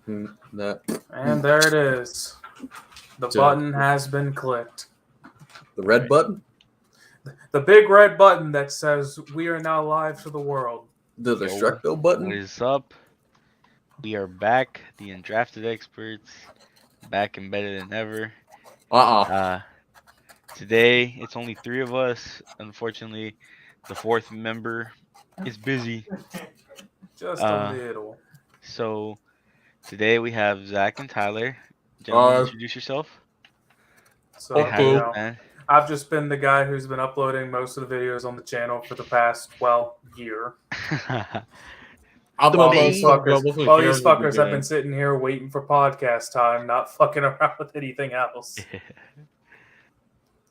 And there it is. The button has been clicked. The red button? The big red button that says we are now live to the world. The destructo button? What is up? We are back, the Undrafted experts, back and better than ever. Today, it's only 3 of us. Unfortunately, the 4th member is busy. Just a little. So, today we have Zach and Tyler. Gentlemen, introduce yourself. So, I've just been the guy who's been uploading most of the videos on the channel for the past, year. While these fuckers have been sitting here waiting for podcast time, not fucking around with anything else.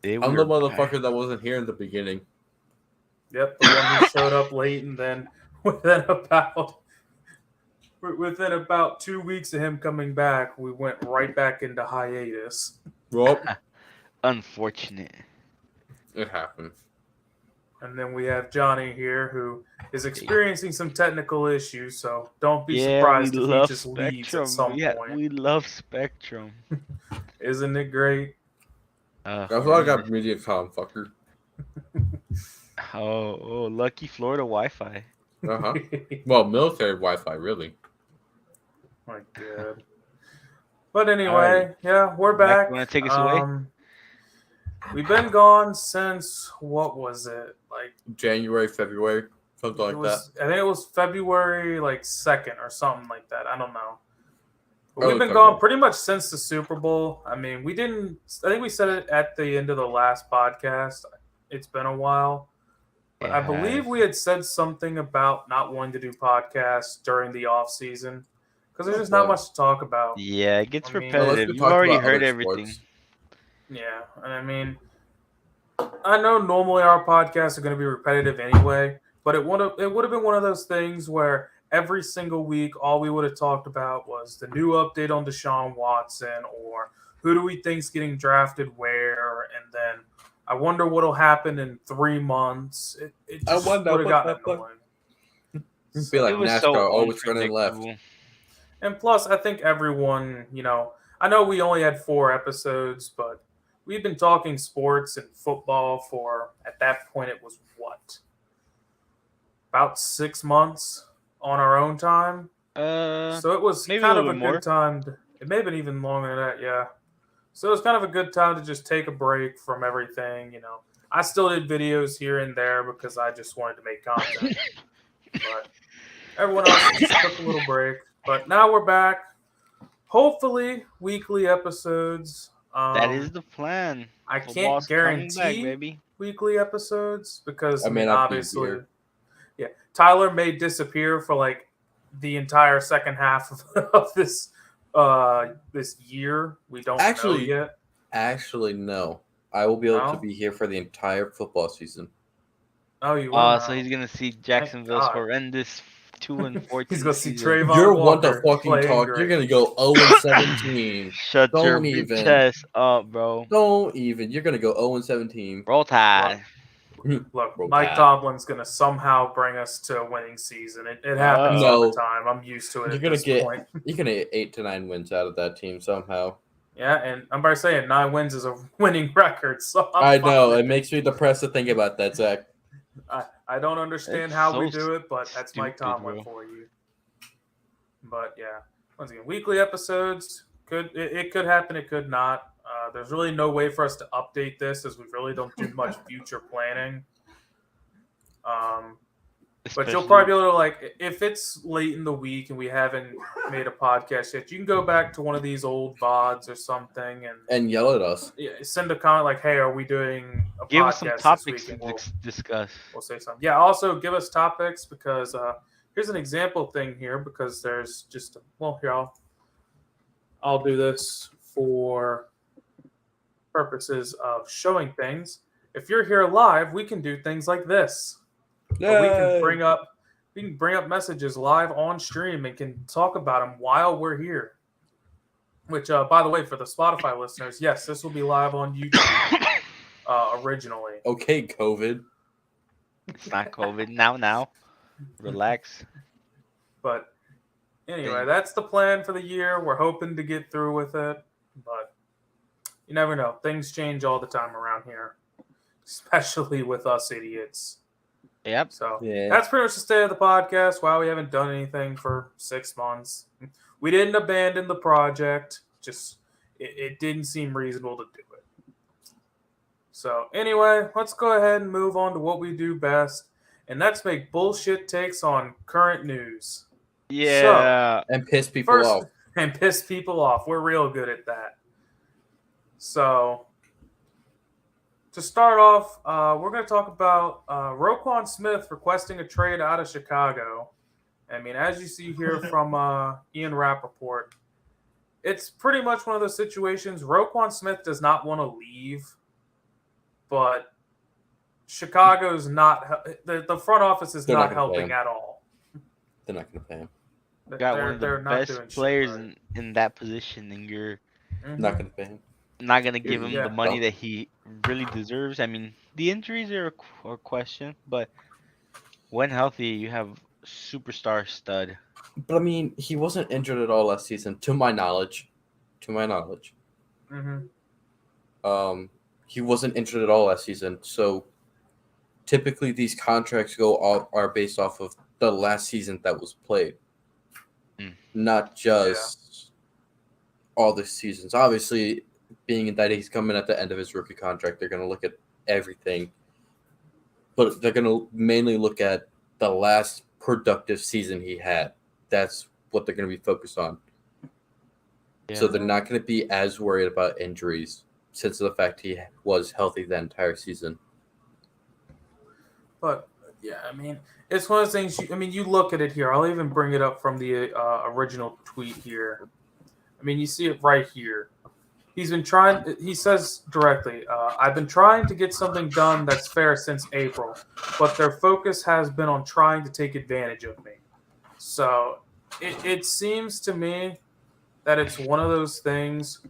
I'm the motherfucker that wasn't here in the beginning. Yep, the one who showed up late, and then within about 2 weeks of him coming back, we went right back into hiatus. Well, unfortunate. It happened. And then we have Johnny here, who is experiencing some technical issues, so don't be surprised if he just leaves at some point. We love Spectrum. Isn't it great? That's why I got MediaCom, fucker. Oh, lucky Florida Wi-Fi. Well, military Wi-Fi, really. My God. But anyway, yeah, we're back. You want to take us away? We've been gone since, what was it? Like January, February, something like that. I think it was February 2nd or something like that. I don't know. But we've been gone pretty much since the Super Bowl. I mean, I think we said it at the end of the last podcast. It's been a while. But I believe we had said something about not wanting to do podcasts during the off season because there's just not much to talk about. Yeah, it gets repetitive. You've already heard everything. Yeah, and I mean, I know normally our podcasts are going to be repetitive anyway, but it would have been one of those things where every single week all we would have talked about was the new update on Deshaun Watson or who do we think's getting drafted where, and then I wonder what'll happen in 3 months. It just would have gotten annoying. I feel like NASCAR always running left. And plus, I think everyone, I know we only had 4 episodes, but we've been talking sports and football for, at that point, it was what? About 6 months on our own time? So it was kind of a good time. It may have been even longer than that, yeah. So it was kind of a good time to just take a break from everything, I still did videos here and there because I just wanted to make content. But everyone else just took a little break. But now we're back. Hopefully, weekly episodes. That is the plan. I can't guarantee weekly episodes because obviously, Tyler may disappear for the entire second half of this year. We don't know yet. Actually, no. I will be able to be here for the entire football season. Oh, you will? So he's gonna see Jacksonville's horrendous 2-14. He's gonna see Trayvon. You're one to fucking talk. Great. You're gonna go 0-17. Shut your chest up, bro. Don't even. You're gonna go 0-17. Roll Tide. Look, Mike Tomlin's gonna somehow bring us to a winning season. It happens all the time. I'm used to it. You're gonna get 8 to 9 wins out of that team somehow. Yeah, and I'm about to say 9 wins is a winning record. So I know it makes me depressed to think about that, Zach. I don't understand how we do it, but that's Mike Tomlin for you. But yeah, once again, weekly episodes it could happen, it could not. There's really no way for us to update this as we really don't do much future planning. But you'll probably be able to if it's late in the week and we haven't made a podcast yet, you can go back to one of these old VODs or something and yell at us. Yeah, send a comment hey, are we doing a give podcast us some topics this week? to discuss. We'll say something. Yeah, also give us topics because here's an example thing here because there's just here I'll do this for purposes of showing things. If you're here live, we can do things like this. We can bring up messages live on stream and can talk about them while we're here. Which, by the way, for the Spotify listeners, yes, this will be live on YouTube originally. Okay, COVID. It's not COVID now. Relax. But Anyway, that's the plan for the year. We're hoping to get through with it, but you never know. Things change all the time around here, especially with us idiots. Yep. So that's pretty much the state of the podcast. Wow, we haven't done anything for 6 months. We didn't abandon the project. Just it didn't seem reasonable to do it. So anyway, let's go ahead and move on to what we do best, and that's make bullshit takes on current news. Yeah. And piss people off. And piss people off. We're real good at that. So, to start off, we're going to talk about Roquan Smith requesting a trade out of Chicago. I mean, as you see here from Ian Rappaport, it's pretty much one of those situations. Roquan Smith does not want to leave, but Chicago's not. The front office is not helping at all. They're not going to pay him. Got one of the best players in that position, and you're not going to pay him. Not going to give him the money that he really deserves. I mean, the injuries are a question, but when healthy, you have superstar stud. But I mean, he wasn't injured at all last season, to my knowledge. Mm-hmm. He wasn't injured at all last season, so typically these contracts are based off of the last season that was played. Not just all the seasons. Obviously, being that he's coming at the end of his rookie contract, they're going to look at everything. But they're going to mainly look at the last productive season he had. That's what they're going to be focused on. Yeah. So they're not going to be as worried about injuries since of the fact he was healthy the entire season. But, yeah, I mean, it's one of those things, you look at it here. I'll even bring it up from the original tweet here. I mean, you see it right here. He says directly, I've been trying to get something done that's fair since April, but their focus has been on trying to take advantage of me. So it seems to me that it's one of those things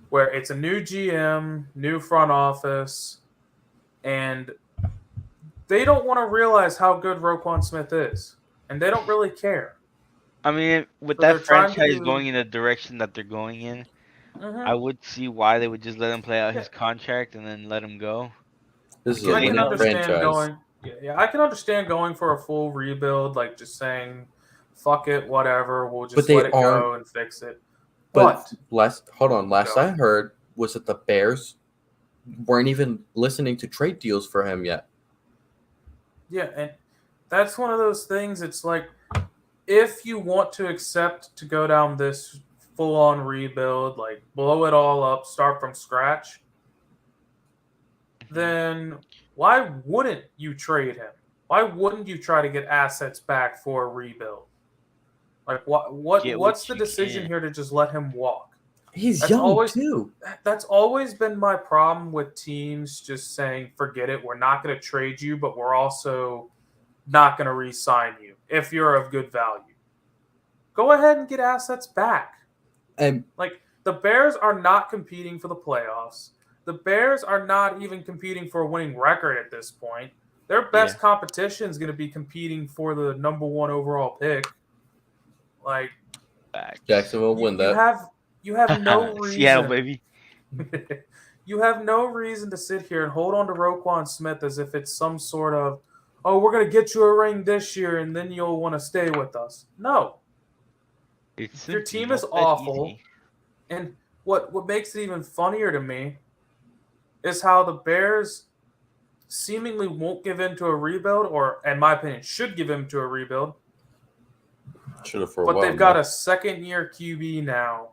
where it's a new GM, new front office, and they don't want to realize how good Roquan Smith is, and they don't really care. I mean, with that franchise going in the direction that they're going in, I would see why they would just let him play out his contract and then let him go. This is a winning franchise. I can understand going for a full rebuild, like just saying, "Fuck it, whatever. We'll just let it go and fix it." But last I heard was that the Bears weren't even listening to trade deals for him yet. Yeah, and that's one of those things. It's like, if you want to accept to go down this full-on rebuild, like blow it all up, start from scratch, then why wouldn't you trade him? Why wouldn't you try to get assets back for a rebuild? Like, what's the decision here to just let him walk? He's young, too. That's always been my problem with teams just saying, forget it, we're not going to trade you, but we're also not going to re-sign you if you're of good value. Go ahead and get assets back. And like, the Bears are not competing for the playoffs. The Bears are not even competing for a winning record at this point. Their best competition is going to be competing for the number 1 overall pick. Like, Jacksonville will win that. You have no reason. Seattle, baby. You have no reason to sit here and hold on to Roquan Smith as if it's some sort of, oh, we're going to get you a ring this year and then you'll want to stay with us. No. Your team is awful. Easy. And what makes it even funnier to me is how the Bears seemingly won't give in to a rebuild, or, in my opinion, should give in to a rebuild. Should have for a while. But they've got a second-year QB now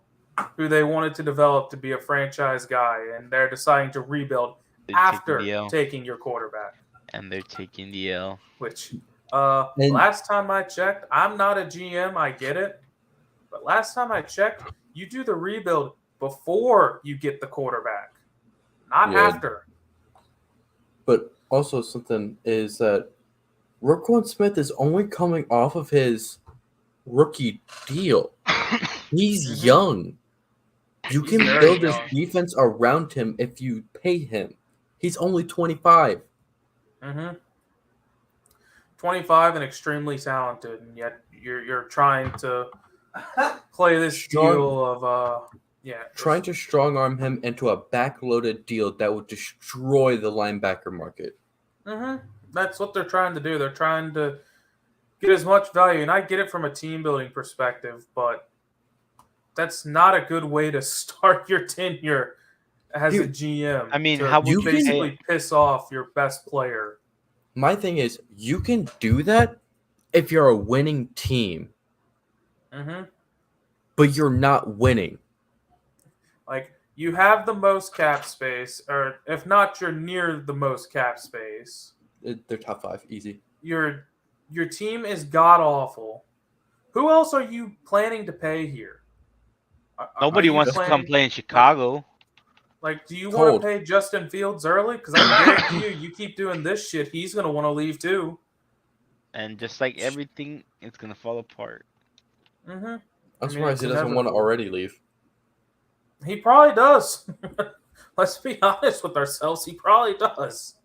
who they wanted to develop to be a franchise guy, and they're deciding to rebuild after taking your quarterback. And they're taking the L. Which, last time I checked, I'm not a GM, I get it. But last time I checked, you do the rebuild before you get the quarterback, not after. But also something is that Roquan Smith is only coming off of his rookie deal. He's young. You can build this defense around him if you pay him. He's only 25. 25 and extremely talented, and yet you're trying to play this deal of trying to strong arm him into a backloaded deal that would destroy the linebacker market. That's what they're trying to do. They're trying to get as much value, and I get it from a team building perspective, but that's not a good way to start your tenure as a GM. I mean, how would you basically piss off your best player? My thing is, you can do that if you're a winning team, but you're not winning. Like, you have the most cap space, or if not, you're near the most cap space. They're top 5, easy. Your team is god awful. Who else are you planning to pay here? Nobody wants to come play in Chicago. Like, do you want to pay Justin Fields early? Because I guarantee you keep doing this shit, he's going to want to leave too. And just like everything, it's going to fall apart. I'm surprised he doesn't want to already leave. He probably does. Let's be honest with ourselves. He probably does.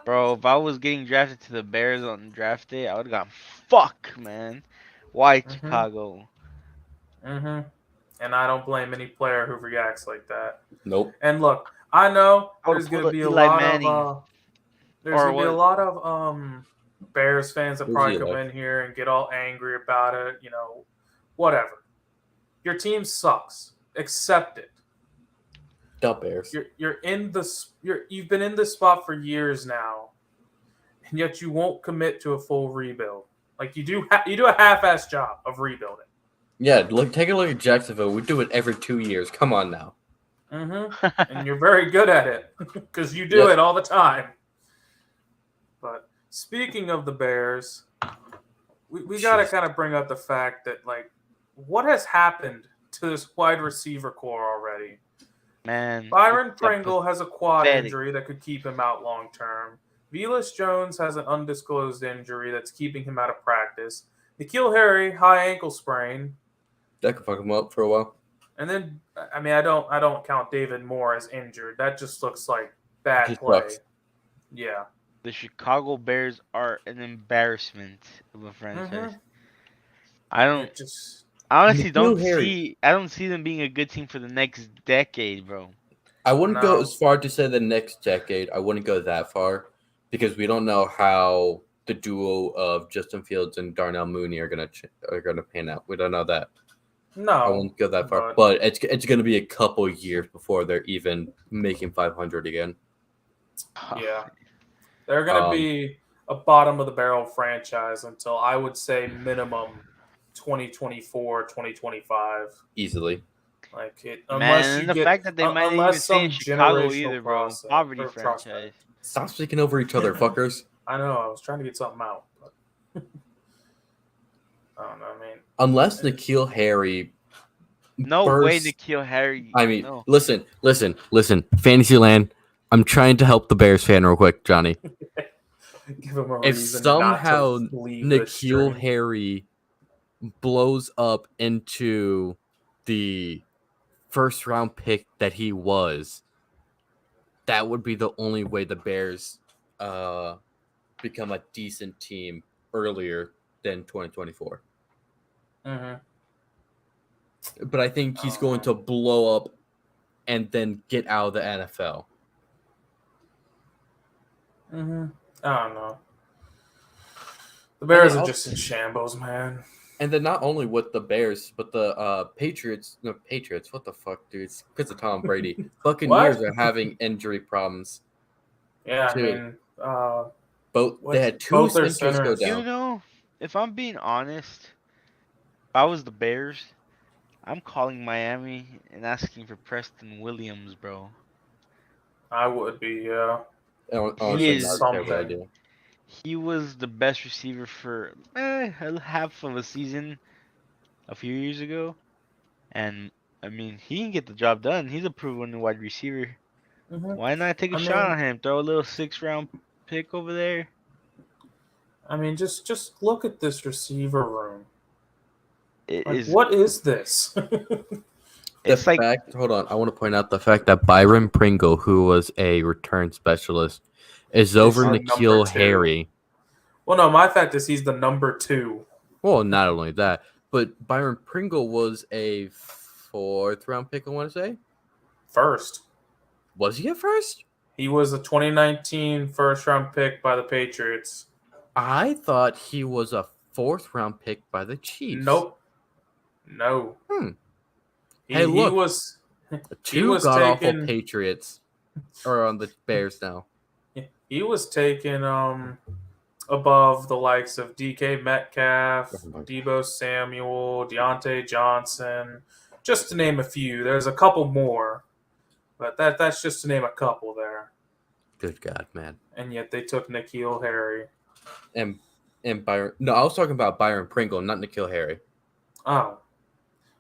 Bro, if I was getting drafted to the Bears on draft day, I would have gone, fuck, man. Why Chicago? And I don't blame any player who reacts like that. Nope. And look, I know there's going to be a lot of Bears fans that probably come in here and get all angry about it. You know, whatever. Your team sucks. Accept it. The Bears. You've been in this spot for years now, and yet you won't commit to a full rebuild. Like, you do a half-ass job of rebuilding. Yeah, take a look at Jacksonville. We do it every 2 years. Come on now. And you're very good at it because you do it all the time. But speaking of the Bears, we got to kind of bring up the fact that, like, what has happened to this wide receiver core already? Man, Byron Pringle has a quad injury that could keep him out long term. Velus Jones has an undisclosed injury that's keeping him out of practice. N'Keal Harry, high ankle sprain. That could fuck him up for a while. And then, I mean, I don't count David Moore as injured. That just looks like bad play. Sucks. Yeah. The Chicago Bears are an embarrassment of a franchise. I honestly don't see them being a good team for the next decade, bro. I wouldn't go as far to say the next decade. I wouldn't go that far because we don't know how the duo of Justin Fields and Darnell Mooney are gonna pan out. We don't know that. No, I won't go that far, but it's gonna be a couple years before they're even making 500 again. Yeah, they're gonna be a bottom of the barrel franchise until I would say minimum 2024, 2025. Easily. Like it, unless the fact that they might even stay in Chicago either, bro. Poverty franchise. Stop speaking over each other, fuckers. I know. I was trying to get something out. But I don't know. I mean, unless N'Keal Harry. No way, N'Keal Harry. I mean, listen. Fantasyland. I'm trying to help the Bears fan real quick, Johnny. Give him a if reason somehow not to leave N'Keal Harry blows up into the first round pick that he was, that would be the only way the Bears become a decent team earlier than 2024. But I think he's going to blow up and then get out of the NFL. I don't know. The Bears are just in shambles, man. And then not only with the Bears, but the Patriots. No, Patriots. What the fuck, dude? It's because of Tom Brady. Buccaneers are having injury problems. Yeah, too. I mean, they had two centers go down. You know, if I'm being honest, if I was the Bears, I'm calling Miami and asking for Preston Williams, bro. I would be, yeah. He was the best receiver for half of a season a few years ago. And, I mean, he can get the job done. He's a proven wide receiver. Why not take a shot on him? Throw a little 6th-round pick over there. I mean, just look at this receiver room. What is this? Hold on. I want to point out the fact that Byron Pringle, who was a return specialist, is over N'Keal Harry. Well, no, my fact is he's the number 2. Well, not only that, But Byron Pringle was a 4th-round pick, I want to say. First. Was he a first? He was a 2019 first-round pick by the Patriots. I thought he was a 4th-round pick by the Chiefs. Nope. No. Hey, look. He was 2 god-awful Patriots are on the Bears now. He was taken above the likes of DK Metcalf, Deebo Samuel, Deontay Johnson, just to name a few. There's a couple more, but that's just to name a couple there. Good God, man. And yet they took N'Keal Harry. And Byron. No, I was talking about Byron Pringle, not N'Keal Harry. Oh.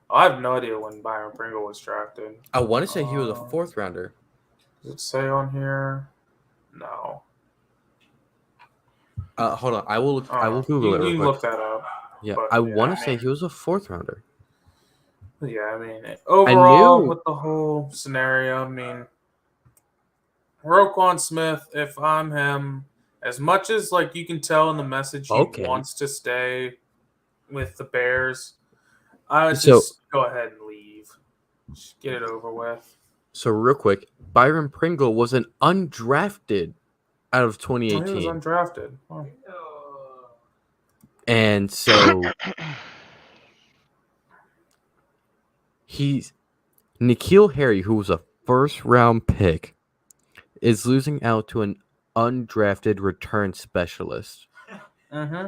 I have no idea when Byron Pringle was drafted. I want to say he was a 4th-rounder. Does it say on here? No. Hold on. I will Google it real You quick. look that up. Yeah, I want to say he was a 4th-rounder. Yeah, I mean, overall, with the whole scenario, I mean, Roquan Smith, if I'm him, as much as, like, you can tell in the message he wants to stay with the Bears, I would just go ahead and leave. Just get it over with. So, real quick, Byron Pringle was an undrafted out of 2018. He was undrafted. Oh. And so N'Keal Harry, who was a 1st-round pick, is losing out to an undrafted return specialist. Mm-hmm.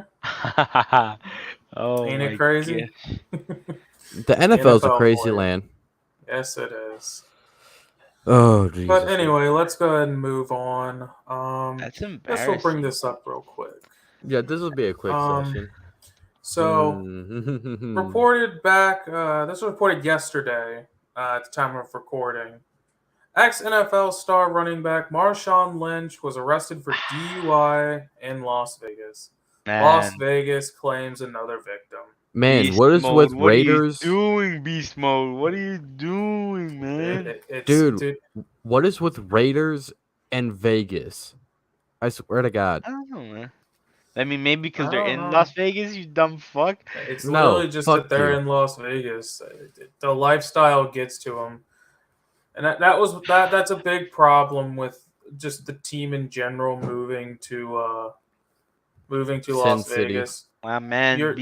Oh, ain't it crazy? The NFL is a crazy land. Yes, it is. Oh, Jesus. But anyway, let's go ahead and move on. That's embarrassing. Guess we'll bring this up real quick. Yeah, this will be a quick session. So, reported back, this was reported yesterday at the time of recording. Ex-NFL star running back Marshawn Lynch was arrested for DUI in Las Vegas. Man. Las Vegas claims another victim. Man, Beast what is mode. With what Raiders? What are you doing, Beast Mode? What are you doing, man? Dude, what is with Raiders and Vegas? I swear to God. I don't know, man. I mean, maybe because they're in Las Vegas, you dumb fuck. It's literally just that they're in Las Vegas. The lifestyle gets to them. And that's a big problem with just the team in general moving to Las Vegas. Wow, man, you're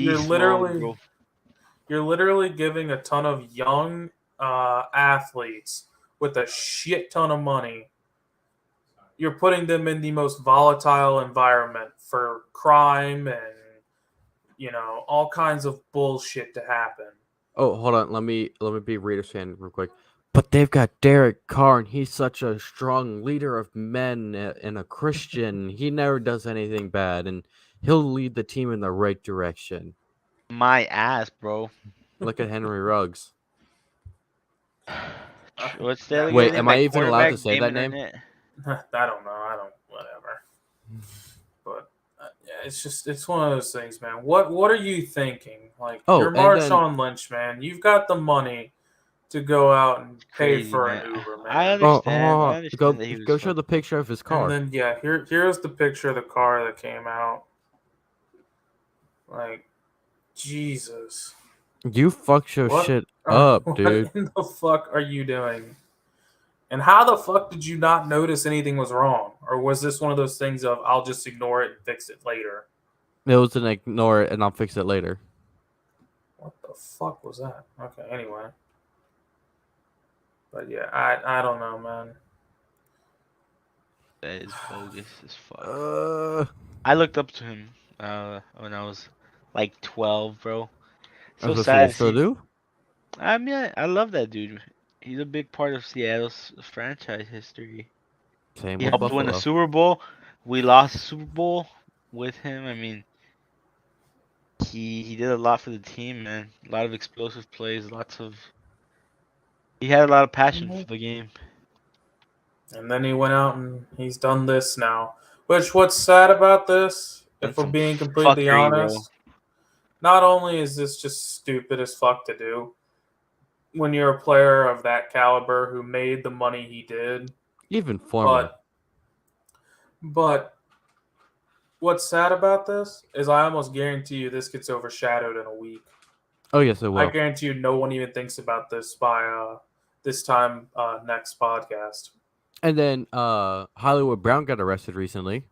literally giving a ton of young athletes with a shit ton of money. You're putting them in the most volatile environment for crime and all kinds of bullshit to happen. Oh, hold on. Let me be Raiders fan real quick. But they've got Derek Carr, and he's such a strong leader of men and a Christian. He never does anything bad, and he'll lead the team in the right direction. My ass, bro. Look at Henry Ruggs. What's that? Wait, am I even allowed to say that name? I don't know. Whatever. But yeah, it's one of those things, man. What are you thinking? Like, you're Marshawn Lynch, man. You've got the money to go out and pay for an Uber, man. I understand. Go show the picture of his car. And then here's the picture of the car that came out. Like, Jesus. You fucked your shit up, dude. What the fuck are you doing? And how the fuck did you not notice anything was wrong? Or was this one of those things of, I'll just ignore it and fix it later? It was an ignore it and I'll fix it later. What the fuck was that? Okay, anyway. But yeah, I don't know, man. That is bogus as fuck. I looked up to him when I was like 12, bro. So sad. Still do? I mean, I love that dude. He's a big part of Seattle's franchise history. Same he with helped Buffalo. win a Super Bowl. We lost the Super Bowl with him. I mean, he did a lot for the team, man. A lot of explosive plays, he had a lot of passion for the game. And then he went out and he's done this now. Which, what's sad about this, if we're being completely honest, not only is this just stupid as fuck to do, when you're a player of that caliber who made the money he did. Even former. But what's sad about this is I almost guarantee you this gets overshadowed in a week. Oh yes, it I will. guarantee you, no one even thinks about this by this time next podcast. And then Hollywood Brown got arrested recently.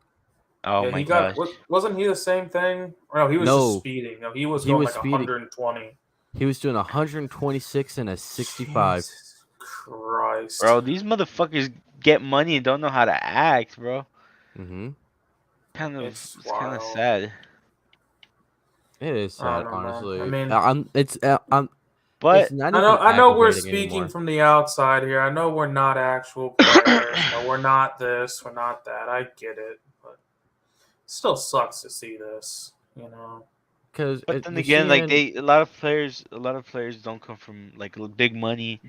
Oh Yeah, my he got. gosh. Wasn't he the same thing? Or no, he was just No, speeding. No, he was he going was like speeding. 120. He was doing 126 and a 65. Jesus Christ. Bro, these motherfuckers get money and don't know how to act, bro. Mm-hmm. It's It's kind of wild. sad. It is I sad, don't know, man. honestly. I mean, it's But not I even know. I know we're aggravating speaking anymore. from the outside here. I know we're not actual players. No, we're not this. We're not that. I get it, but it still sucks to see this. You know. Because but then again, like a lot of players don't come from like big money.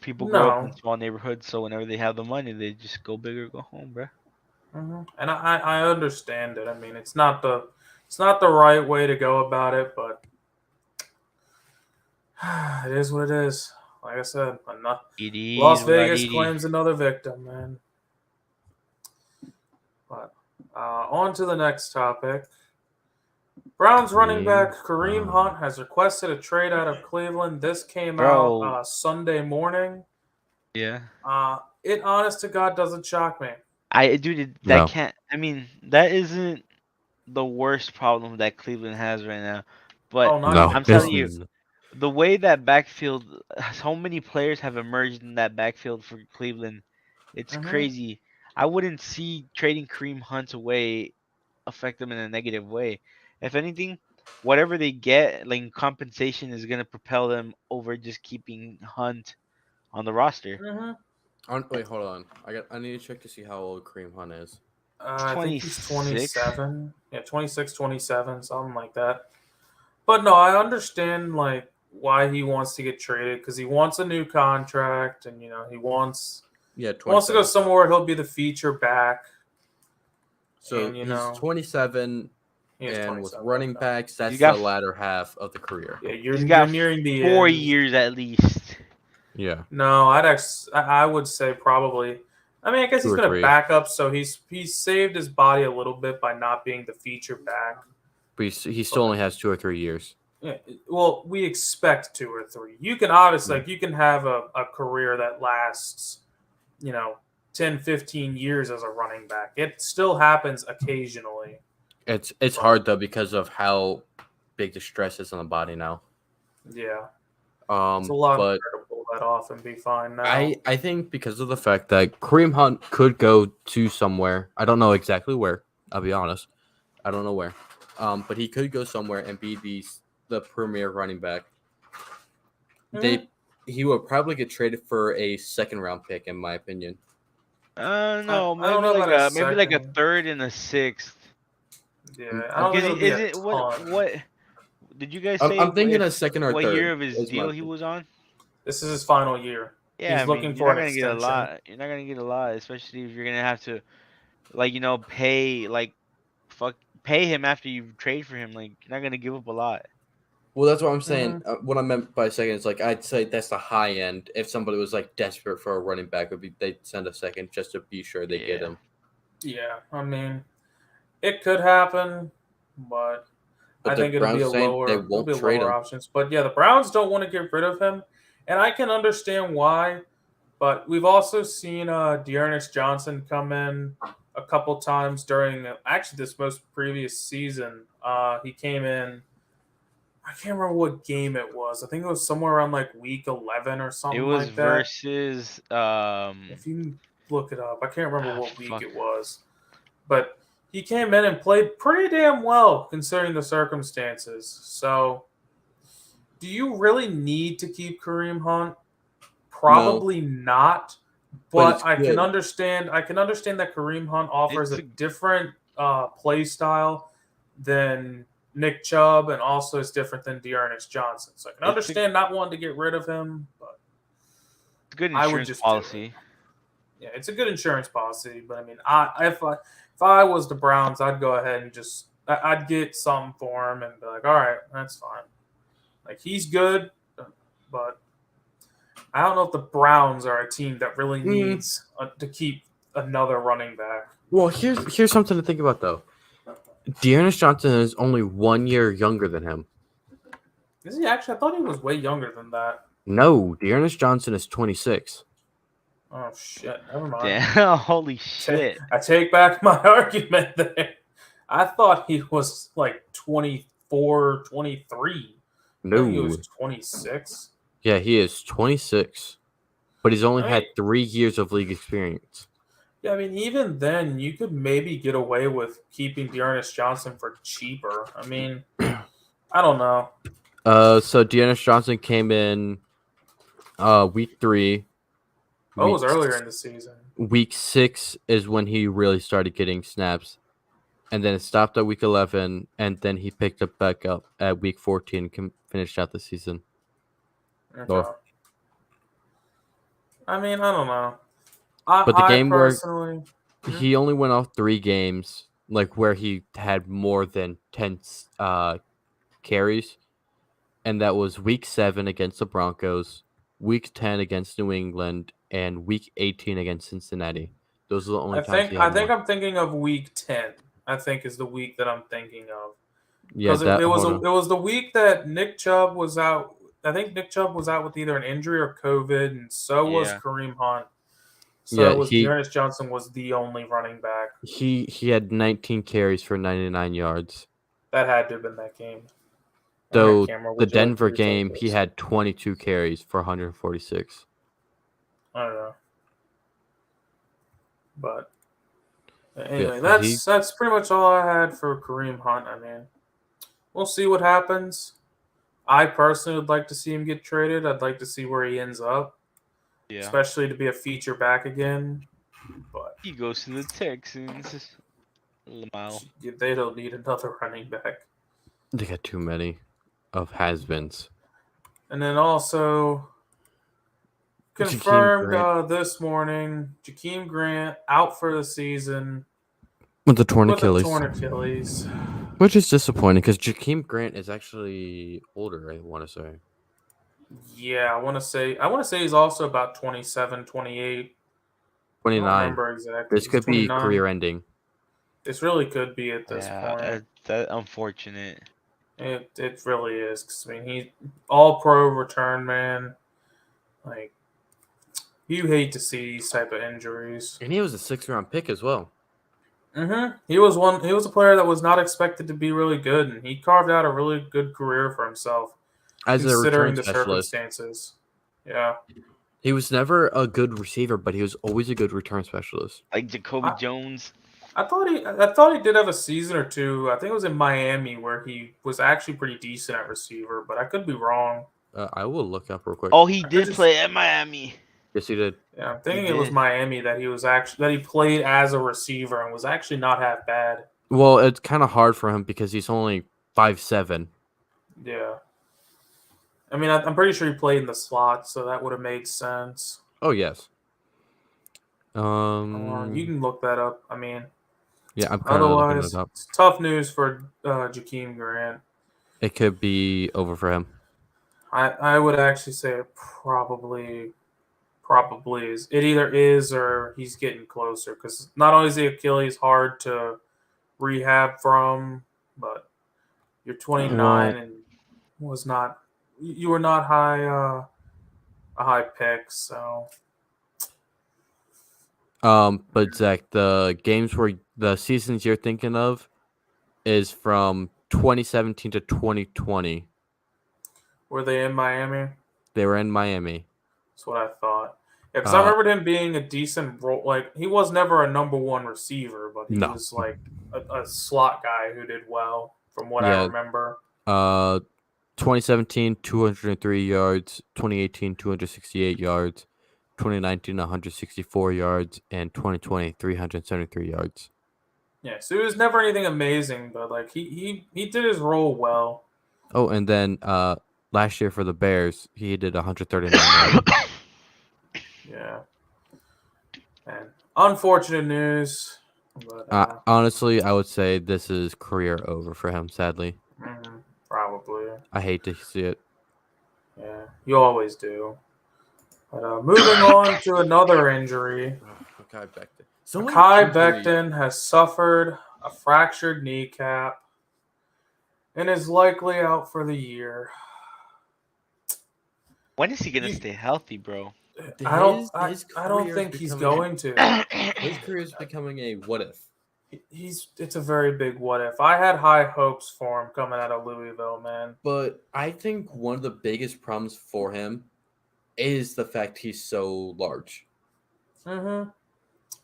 People grow up in No. small neighborhoods, so whenever they have the money, they just go big or go home, bro. And I understand it. I mean, it's not the right way to go about it, but it is what it is. Like I said, It is Las what Vegas it is. claims another victim, man. But on to the next topic. Browns running back Kareem Hunt has requested a trade out of Cleveland. This came Bro. out Sunday morning. Yeah. It, honest to God, doesn't shock me. That No. can't. I mean, that isn't the worst problem that Cleveland has right now. But Oh, not No, even I'm telling you, close. the way that backfield, so many players have emerged in that backfield for Cleveland. It's crazy. I wouldn't see trading Kareem Hunt away affect them in a negative way. If anything, whatever they get, like compensation, is gonna propel them over just keeping Hunt on the roster. Wait, hold on. I need to check to see how old Kareem Hunt is. I think he's 26. 27. Yeah, 26, 27, something like that. But no, I understand like why he wants to get traded because he wants a new contract and he wants Yeah, to go 27. somewhere where he'll be the feature back. So And, he's 27, he is and with 27, running okay. backs, that's got the latter half of the career. Yeah, He's you're got nearing the 4 end. years at least. Yeah. No, I would say probably. I mean, I guess 2 he's or been a 3. backup, so he's saved his body a little bit by not being the feature back. But he still only has 2 or 3 years. Yeah, well, we expect 2 or 3. You can obviously you can have a career that lasts, 10, 15 years as a running back. It still happens occasionally. It's hard though because of how big the stress is on the body now. Yeah. It's a lot harder to pull that off and be fine now. I think because of the fact that Kareem Hunt could go to somewhere. I don't know exactly where. I'll be honest. I don't know where. But he could go somewhere and be the premier running back. He would probably get traded for a 2nd-round pick, in my opinion. No, I don't know about maybe like a second. 3rd and a 6th. Yeah, I don't think it'll be a ton. What did you guys say? I'm thinking a 2nd or 3rd. What year of his deal he was on? This is his final year. Yeah, he's looking for an extension. You're not gonna get a lot, especially if you're gonna have to, pay him after you trade for him. Like, you're not gonna give up a lot. Well, that's what I'm saying. What I meant by 2nd is I'd say that's the high end. If somebody was desperate for a running back, they'd send a 2nd just to be sure they get him. Yeah, I mean, it could happen, but I think it'll be a lower options. But yeah, the Browns don't want to get rid of him, and I can understand why. But we've also seen Dearness Johnson come in a couple times during this most previous season. He came in. I can't remember what game it was. I think it was somewhere around week 11 or something like that. It was versus. If you look it up, I can't remember what week it was, but he came in and played pretty damn well considering the circumstances. So, do you really need to keep Kareem Hunt? Probably not. But I can understand. I can understand that Kareem Hunt offers a different play style than Nick Chubb, and also is different than Dearness Johnson. So I can understand not wanting to get rid of him, but it's a good insurance policy. Yeah, it's a good insurance policy. But I mean, if I was the Browns, I'd go ahead and I'd get something for him and be like, all right, that's fine. Like, he's good, but I don't know if the Browns are a team that really needs to keep another running back. Well, here's something to think about though. Dearness Johnson is only 1 year younger than him. Is he actually? I thought he was way younger than that. No, Dearness Johnson is 26. Oh shit! Never mind. Damn, holy shit. I take back my argument there. I thought he was like 24, 23. I thought he No. was 26. Yeah, he is 26. But he's only I had mean- 3 years of league experience. Yeah, I mean, even then, you could maybe get away with keeping Dearness Johnson for cheaper. I mean, I don't know. So Dearness Johnson came in week 3. Oh, it was Week earlier in the season. Week 6 is when he really started getting snaps. And then it stopped at week 11, and then he picked up back up at week 14 and finished out the season. Okay. Oh. I mean, I don't know. But the game where personally, he only went off 3 games, like where he had more than 10 carries, and that was week 7 against the Broncos, week 10 against New England, and week 18 against Cincinnati. Those are the only times he had more. I'm thinking of week 10. I think is the week that I'm thinking of. Yeah, Because it was the week that Nick Chubb was out. I think Nick Chubb was out with either an injury or COVID, and so was Yeah. Kareem Hunt. So Yeah, it was Dearness Johnson was the only running back. He had 19 carries for 99 yards. That had to have been that game. Though Cameron, the would you like Denver to retake game, he this? had 22 carries for 146. I don't know. But anyway, Yeah, that's pretty much all I had for Kareem Hunt. I mean, we'll see what happens. I personally would like to see him get traded. I'd like to see where he ends up, Yeah. especially to be a feature back again. But He goes to the Texans. Lamau. they don't need another running back. They got too many of has-beens. And then also Jakeem confirmed Grant. this morning, Jakeem Grant out for the season With the torn with Achilles. a torn Achilles. Which is disappointing because Jakeem Grant is actually older, I want to say. Yeah, I want to say he's also about 27, 28. I don't 29. remember exactly. This He's could be 29. career ending. This really could be at this point. That's unfortunate. It really is. 'Cause, I mean, he's all pro return man. Like, you hate to see these type of injuries. And he was a 6th-round pick as well. He was a player that was not expected to be really good, and he carved out a really good career for himself, As a considering return the specialist. circumstances. Yeah. He was never a good receiver, but he was always a good return specialist. Like Jacoby Jones. I thought he did have a season or two. I think it was in Miami where he was actually pretty decent at receiver, but I could be wrong. I will look up real quick. Oh, he did play at Miami. Yes, he did. Yeah, I'm thinking He it was did. Miami that he played as a receiver and was actually not half bad. Well, it's kind of hard for him because he's only 5'7". Yeah. I mean, I'm pretty sure he played in the slot, so that would have made sense. Oh, yes. You can look that up. I mean, Yeah, I'm kind of looking otherwise, it up. it's tough news for Jakeem Grant. It could be over for him. I would actually say it probably is. It either is or he's getting closer because not only is the Achilles hard to rehab from, but you're 29 and you were not a high pick, so. But Zach, the seasons you're thinking of is from 2017 to 2020. Were they in Miami? They were in Miami. That's what I thought. Yeah, because I remembered him being a decent role. Like, he was never a number one receiver, but he was like a slot guy who did well, from what I remember. 2017, 203 yards. 2018, 268 yards. 2019, 164 yards. And 2020, 373 yards. Yeah, so it was never anything amazing, but like he did his role well. Oh, and then last year for the Bears, he did 139 yards. Yeah. And unfortunate news. But, honestly, I would say this is career over for him, sadly. Probably. I hate to see it. Yeah, you always do. But moving on to another injury. Makai Beckton. Makai Beckton has suffered a fractured kneecap and is likely out for the year. When is he gonna You- stay healthy, bro? I don't. His I don't career is think he's becoming- going to. His career is becoming a what if. It's a very big what if. I had high hopes for him coming out of Louisville, man. But I think one of the biggest problems for him is the fact he's so large. Mm-hmm.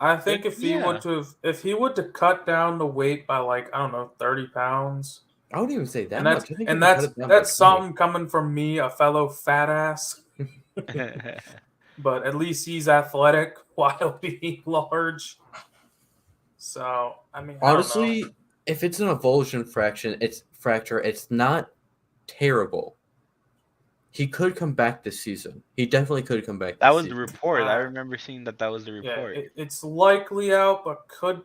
I think if he Yeah. would to cut down the weight by like, I don't know, 30 pounds. I wouldn't even say that And much. that's I think and you can cut that's it down by that's 20. something coming from me, a fellow fat ass. But at least he's athletic while being large. So I mean, Honestly, if it's an avulsion fracture, it's not terrible. He could come back this season. He definitely could come back. That this was the season. report. I remember seeing that was the yeah, report. it's likely out, but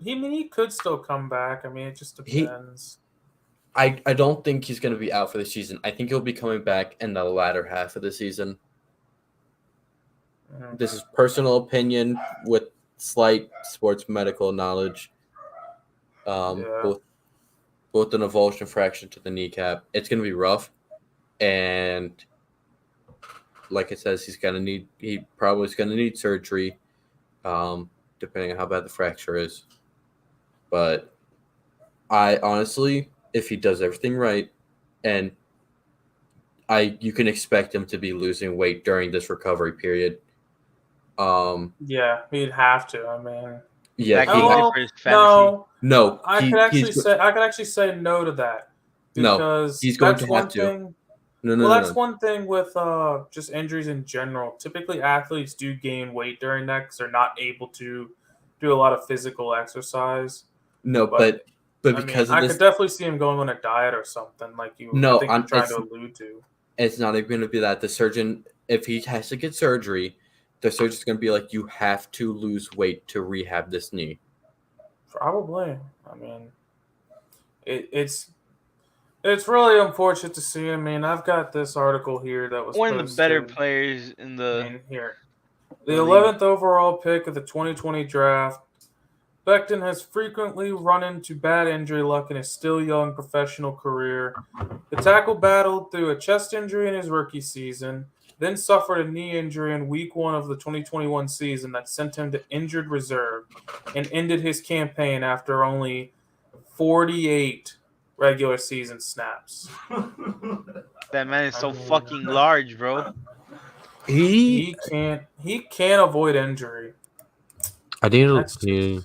he could still come back. I mean, it just depends. I don't think he's going to be out for the season. I think he'll be coming back in the latter half of the season. Mhm. This is personal opinion with slight sports medical knowledge. Yeah. Both an avulsion fracture to the kneecap. It's going to be rough, and like it says, he probably is going to need surgery, depending on how bad the fracture is. But I honestly, if he does everything right, and you can expect him to be losing weight during this recovery period. Yeah, he'd have to. I mean, Yeah, That could be Oh, good for his fantasy. no, I could actually say no to that No, because he's going that's to one have to. thing. no. Well, that's one thing with just injuries in general. Typically, athletes do gain weight during that because they're not able to do a lot of physical exercise. No, But, but I mean, because of I this, could definitely see him going on a diet or something like you. No, I think you're trying it's- to allude to. it's not even going to be that. The surgeon, if he has to get surgery, the surgeon's going to be like, you have to lose weight to rehab this knee. Probably. I mean, it's really unfortunate to see. I mean, I've got this article here that was One of the posted. better players in I the. mean, here. The the league. 11th overall pick of the 2020 draft, Beckton has frequently run into bad injury luck in his still young professional career. The tackle battled through a chest injury in his rookie season, then suffered a knee injury in week 1 of the 2021 season that sent him to injured reserve and ended his campaign after only 48 regular season snaps. That man is so I mean, fucking large, bro. He can't avoid injury. I need That's to.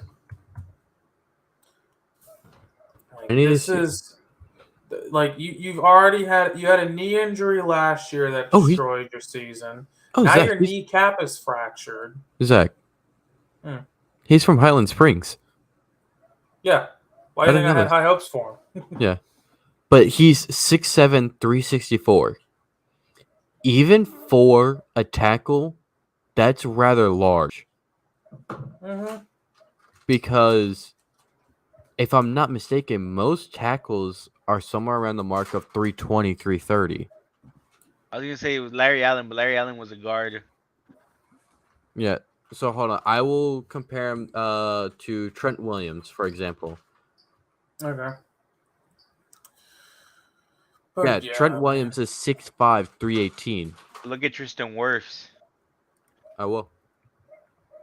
Like, I need to this see- is like you had a knee injury last year that Oh, destroyed your season. Oh, Now Zach, your kneecap is fractured. Zach. Hmm. He's from Highland Springs. Yeah. Why do you I think didn't I know had high hopes for him? But he's 6'7", 364. Even for a tackle, that's rather large. Mm-hmm. Because if I'm not mistaken, most tackles are somewhere around the mark of 320, 330. I was gonna say it was Larry Allen, but Larry Allen was a guard. Yeah. So hold on. I will compare him to Trent Williams, for example. Okay. Yeah, But Trent Williams is 6'5", 318. Look at Tristan Wirfs. I will.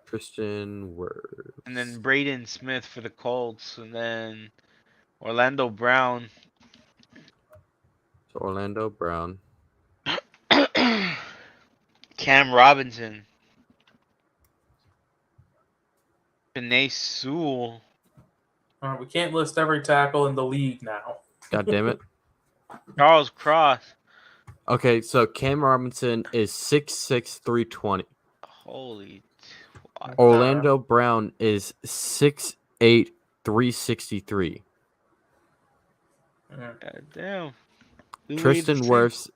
Tristan Wirfs. And then Braden Smith for the Colts. And then Orlando Brown. So Orlando Brown. Cam Robinson. Panay Sewell. All right, we can't list every tackle in the league now. God damn it. Charles Cross. Okay, so Cam Robinson is 6'6", 320. Holy. Orlando Brown is 6'8", 363. Mhm. God damn. Tristan Wirfs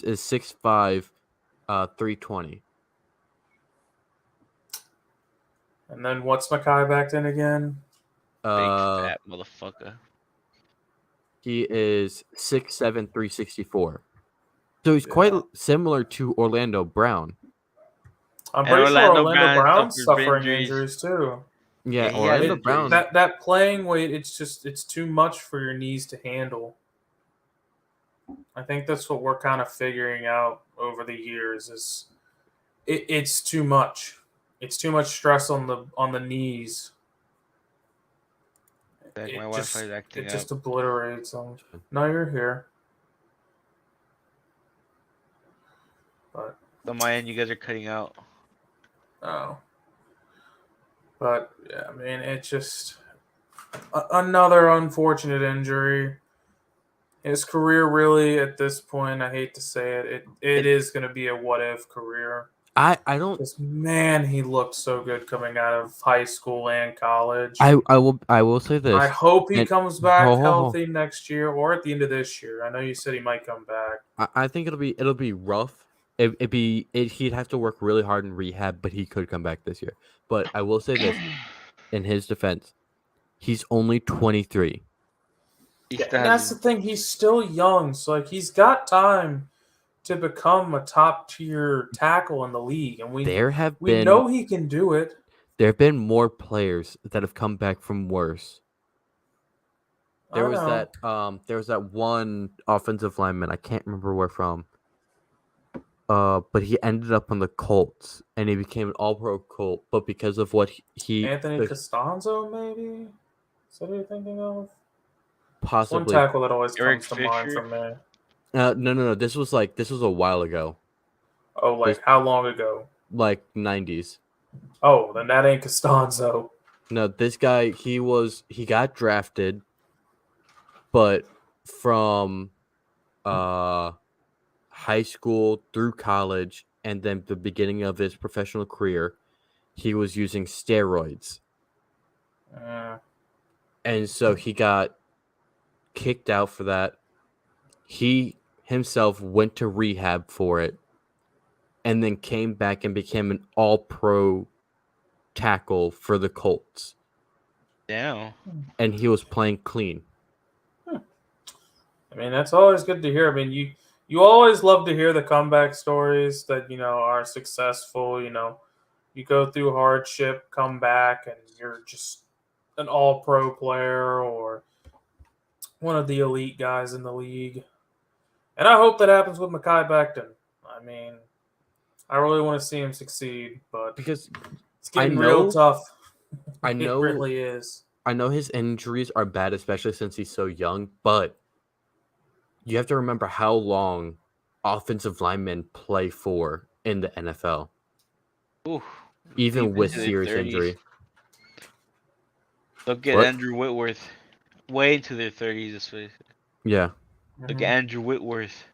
is 6'5", 320. And then what's Makai Beckton again? Big fat motherfucker. He is 6'7", 364. So he's quite similar to Orlando Brown. I'm And pretty sure Orlando Orlando Brown Brown's suffered suffering injuries. injuries too. Yeah, he had Orlando injuries. Oh, Oh, Brown. That playing weight, it's too much for your knees to handle. I think that's what we're kind of figuring out over the years. Is it's too much. It's too much stress on the knees. Like my It Wi-Fi just is acting it up. just obliterates them. No, you're here. But On my end, you guys are cutting out. oh, but yeah, I mean, it's just another unfortunate injury. His career really, at this point, I hate to say it, it is going to be a what if career. I don't. Because man, he looked so good coming out of high school and college. I will say this. I hope he And- comes back ho, ho, ho. healthy next year or at the end of this year. I know you said he might come back. I think it'll be rough. He'd have to work really hard in rehab, but he could come back this year. But I will say this, in his defense, he's only 23. He Yeah, still and that's has the thing. He's still young, so like he's got time to become a top tier tackle in the league, and we know he can do it. There have been more players that have come back from worse. There was that one offensive lineman, I can't remember where from. But he ended up on the Colts and he became an all-pro Colt, but because of what he Anthony Costanzo, maybe? Is that who you're thinking of? possibly One tackle that always Eric comes to mind Fisher? from me. no, this was a while ago. Oh, like how long ago? Like 90s. Oh, then that ain't Costanzo. No, this guy he got drafted, but from high school through college and then the beginning of his professional career, he was using steroids. And so he got kicked out for that. He himself went to rehab for it and then came back and became an all-pro tackle for the Colts. Damn. And he was playing clean. I mean, that's always good to hear. I mean, you always love to hear the comeback stories that, are successful. You go through hardship, come back, and you're just an all-pro player or one of the elite guys in the league. And I hope that happens with Makai Beckton. I mean, I really want to see him succeed, but Because it's getting real tough. I know It really is. I know his injuries are bad, especially since he's so young, but you have to remember how long offensive linemen play for in the NFL. Ooh, Even with into their serious 30s. injury. Look at What? Andrew Whitworth. Way into their 30s this way. Yeah. Look at Andrew Whitworth.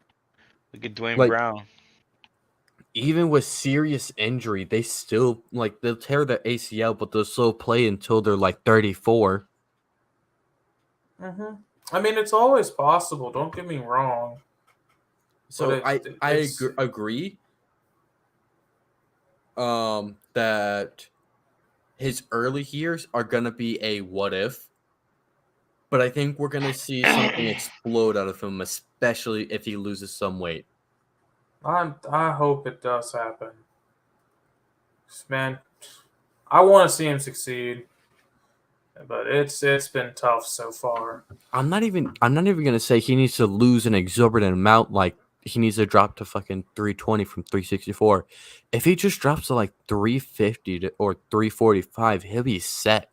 Look at Dwayne Like- Brown. Even with serious injury, they still they'll tear their ACL, but they'll still play until they're 34. Mm-hmm. I mean, it's always possible. Don't get me wrong. So But I agree. That his early years are gonna be a what if, but I think we're gonna see something explode out of him, especially if he loses some weight. I hope it does happen. Man, I want to see him succeed, but it's been tough so far. I'm not even gonna say he needs to lose an exorbitant amount, like he needs to drop to fucking 320 from 364. If he just drops to 350 or 345, he'll be set.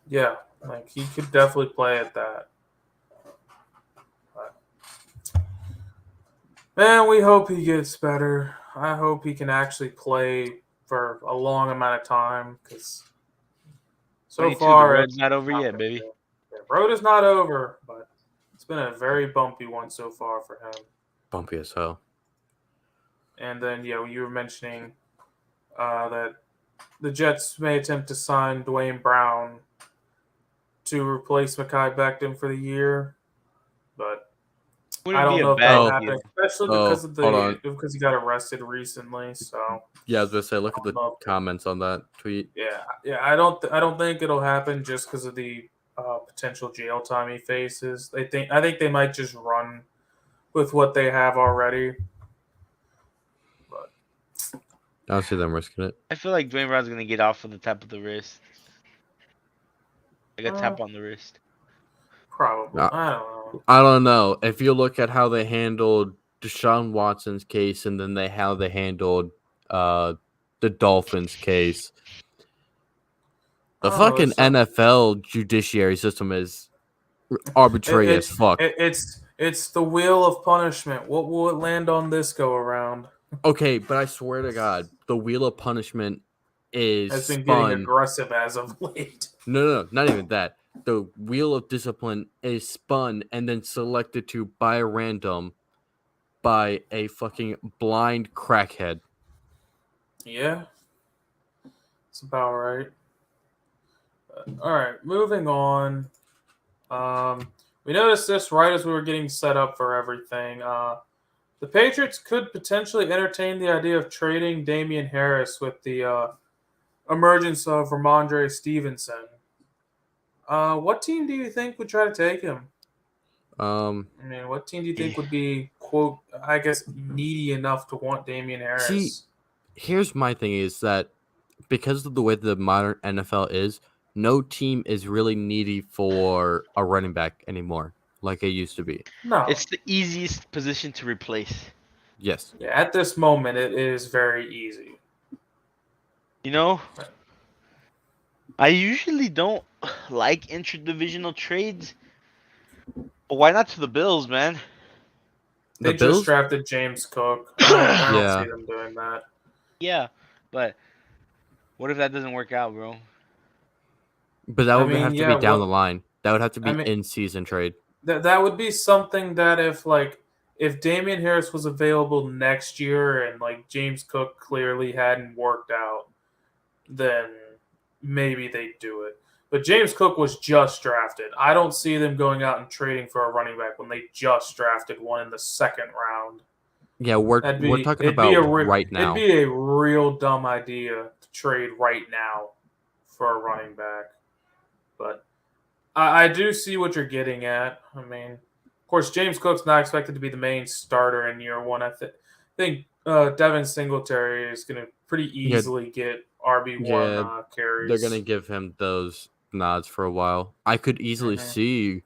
Yeah, he could definitely play at that. But, man, we hope he gets better. I hope he can actually play for a long amount of time because so 22, far the road's not over yet, baby. The road is not over, but it's been a very bumpy one so far for him. Bumpy as hell. And then, you were mentioning that the Jets may attempt to sign Dwayne Brown to replace Makai Beckton for the year, but I don't know if that'll happen, especially because he got arrested recently. So yeah, I was gonna say, look at the comments on that tweet. Yeah. I don't think it'll happen just because of the potential jail time he faces. I think they might just run with what they have already. But I don't see them risking it. I feel like Dwayne Brown's gonna get off on the tap of the wrist. Like a tap on the wrist. Probably. I don't know. I don't know. If you look at how they handled Deshaun Watson's case and then how they handled the Dolphins case, the I don't know, fucking NFL judiciary system is arbitrary as fuck. It's the wheel of punishment. What will it land on this go around? Okay, but I swear to God, the wheel of punishment is Has been getting spun. aggressive as of late. No, not even that. The wheel of discipline is spun and then selected to by random by a fucking blind crackhead. Yeah, it's about right. All right, moving on. We noticed this right as we were getting set up for everything. The Patriots could potentially entertain the idea of trading Damien Harris with the emergence of Ramondre Stevenson. What team do you think would try to take him? I mean, what team do you think would be, quote, I guess, needy enough to want Damien Harris? See, here's my thing is that because of the way the modern NFL is, no team is really needy for a running back anymore like it used to be. No. It's the easiest position to replace. Yes. Yeah, at this moment, it is very easy. You know, I usually don't like interdivisional trades, but why not to the Bills, man? They The just Bills? drafted James Cook. I don't Yeah. see them doing that. Yeah, but what if that doesn't work out, bro? But that I would mean, have to yeah, be down what- the line. That would have to be I mean- in-season trade. That would be something that if Damien Harris was available next year and like James Cook clearly hadn't worked out, then maybe they'd do it. But James Cook was just drafted. I don't see them going out and trading for a running back when they just drafted one in the second round. Yeah, we're talking about right now. It'd be a real dumb idea to trade right now for a running back. But I do see what you're getting at. I mean, of course, James Cook's not expected to be the main starter in year one. I think Devin Singletary is going to pretty easily get RB1 carries. They're gonna give him those nods for a while. I could easily see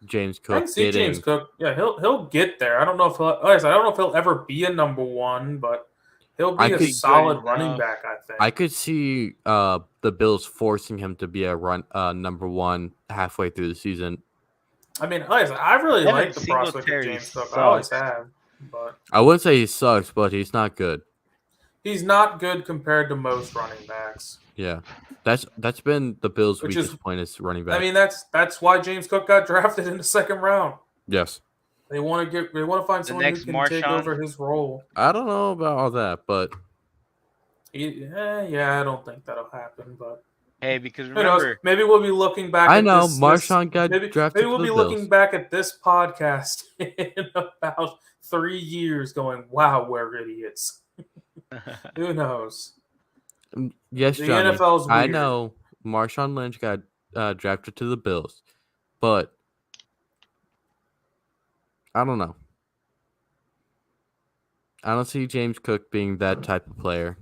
James Cook I can see James Cook. Yeah, he'll get there. I don't know if he'll ever be a number one, but he'll be a solid running back. I think. I could see the Bills forcing him to be a number one halfway through the season. I mean, I really Devin like the prospect of Singletary James Cook. sucks. I always have, but I wouldn't say he sucks, but he's not good. he's not good compared to most running backs. Yeah, that's been the Bills' Which weakest is- point is running back. I mean, that's why James Cook got drafted in the second round. Yes, They want to find someone who next can take Marshawn? over his role. I don't know about all that, but Yeah, I don't think that'll happen, but Hey, because who knows? remember, Maybe we'll be looking back. I at know this, Marshawn got maybe drafted we'll to be the looking Bills. back at this podcast in about 3 years, going, "Wow, we're idiots." Who knows? Yes, The Johnny. NFL's I weird. know Marshawn Lynch got drafted to the Bills, but I don't know. I don't see James Cook being that type of player.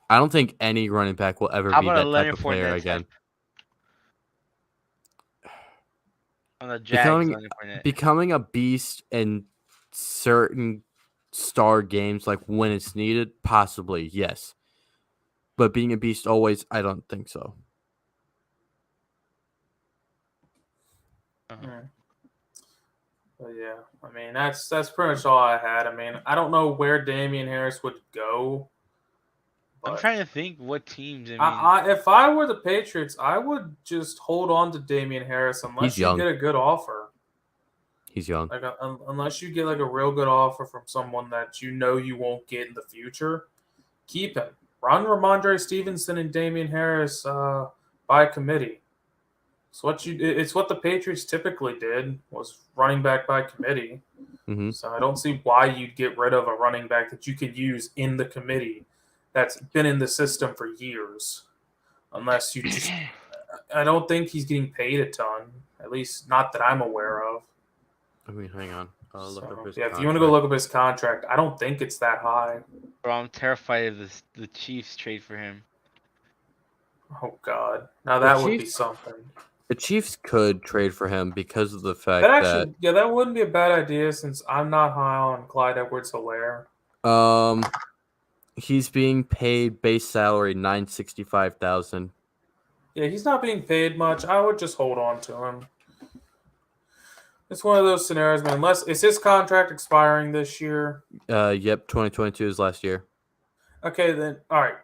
I don't think any running back will ever How be about a that type Leonard of player Fournette again. on the Jags, Leonard Fournette. Becoming a beast in certain star games, like when it's needed, possibly, yes. But being a beast always, I don't think so. But yeah, I mean that's pretty much all I had. I mean, I don't know where Damien Harris would go. I'm but trying to think what teams. I mean, if I were the Patriots, I would just hold on to Damien Harris unless He's you young. get a good offer. He's young. Like unless you get like a real good offer from someone that you know you won't get in the future, keep him. Run Ramondre Stevenson and Damien Harris by committee. It's what the Patriots typically did, was running back by committee. Mm-hmm. So I don't see why you'd get rid of a running back that you could use in the committee that's been in the system for years. Unless you just I don't think he's getting paid a ton. At least not that I'm aware of. I mean, hang on. I'll look up his If you want to go look up his contract, I don't think it's that high. bro, I'm terrified of the Chiefs trade for him. Oh God! Now that would be Chiefs- something. The Chiefs could trade for him because of the fact That actually, yeah, that wouldn't be a bad idea since I'm not high on Clyde Edwards-Helaire. that he's being paid base salary $965,000. Yeah, he's not being paid much. I would just hold on to him. It's one of those scenarios, man. Is his contract expiring this year? Yep, 2022 is last year. Okay, then all right.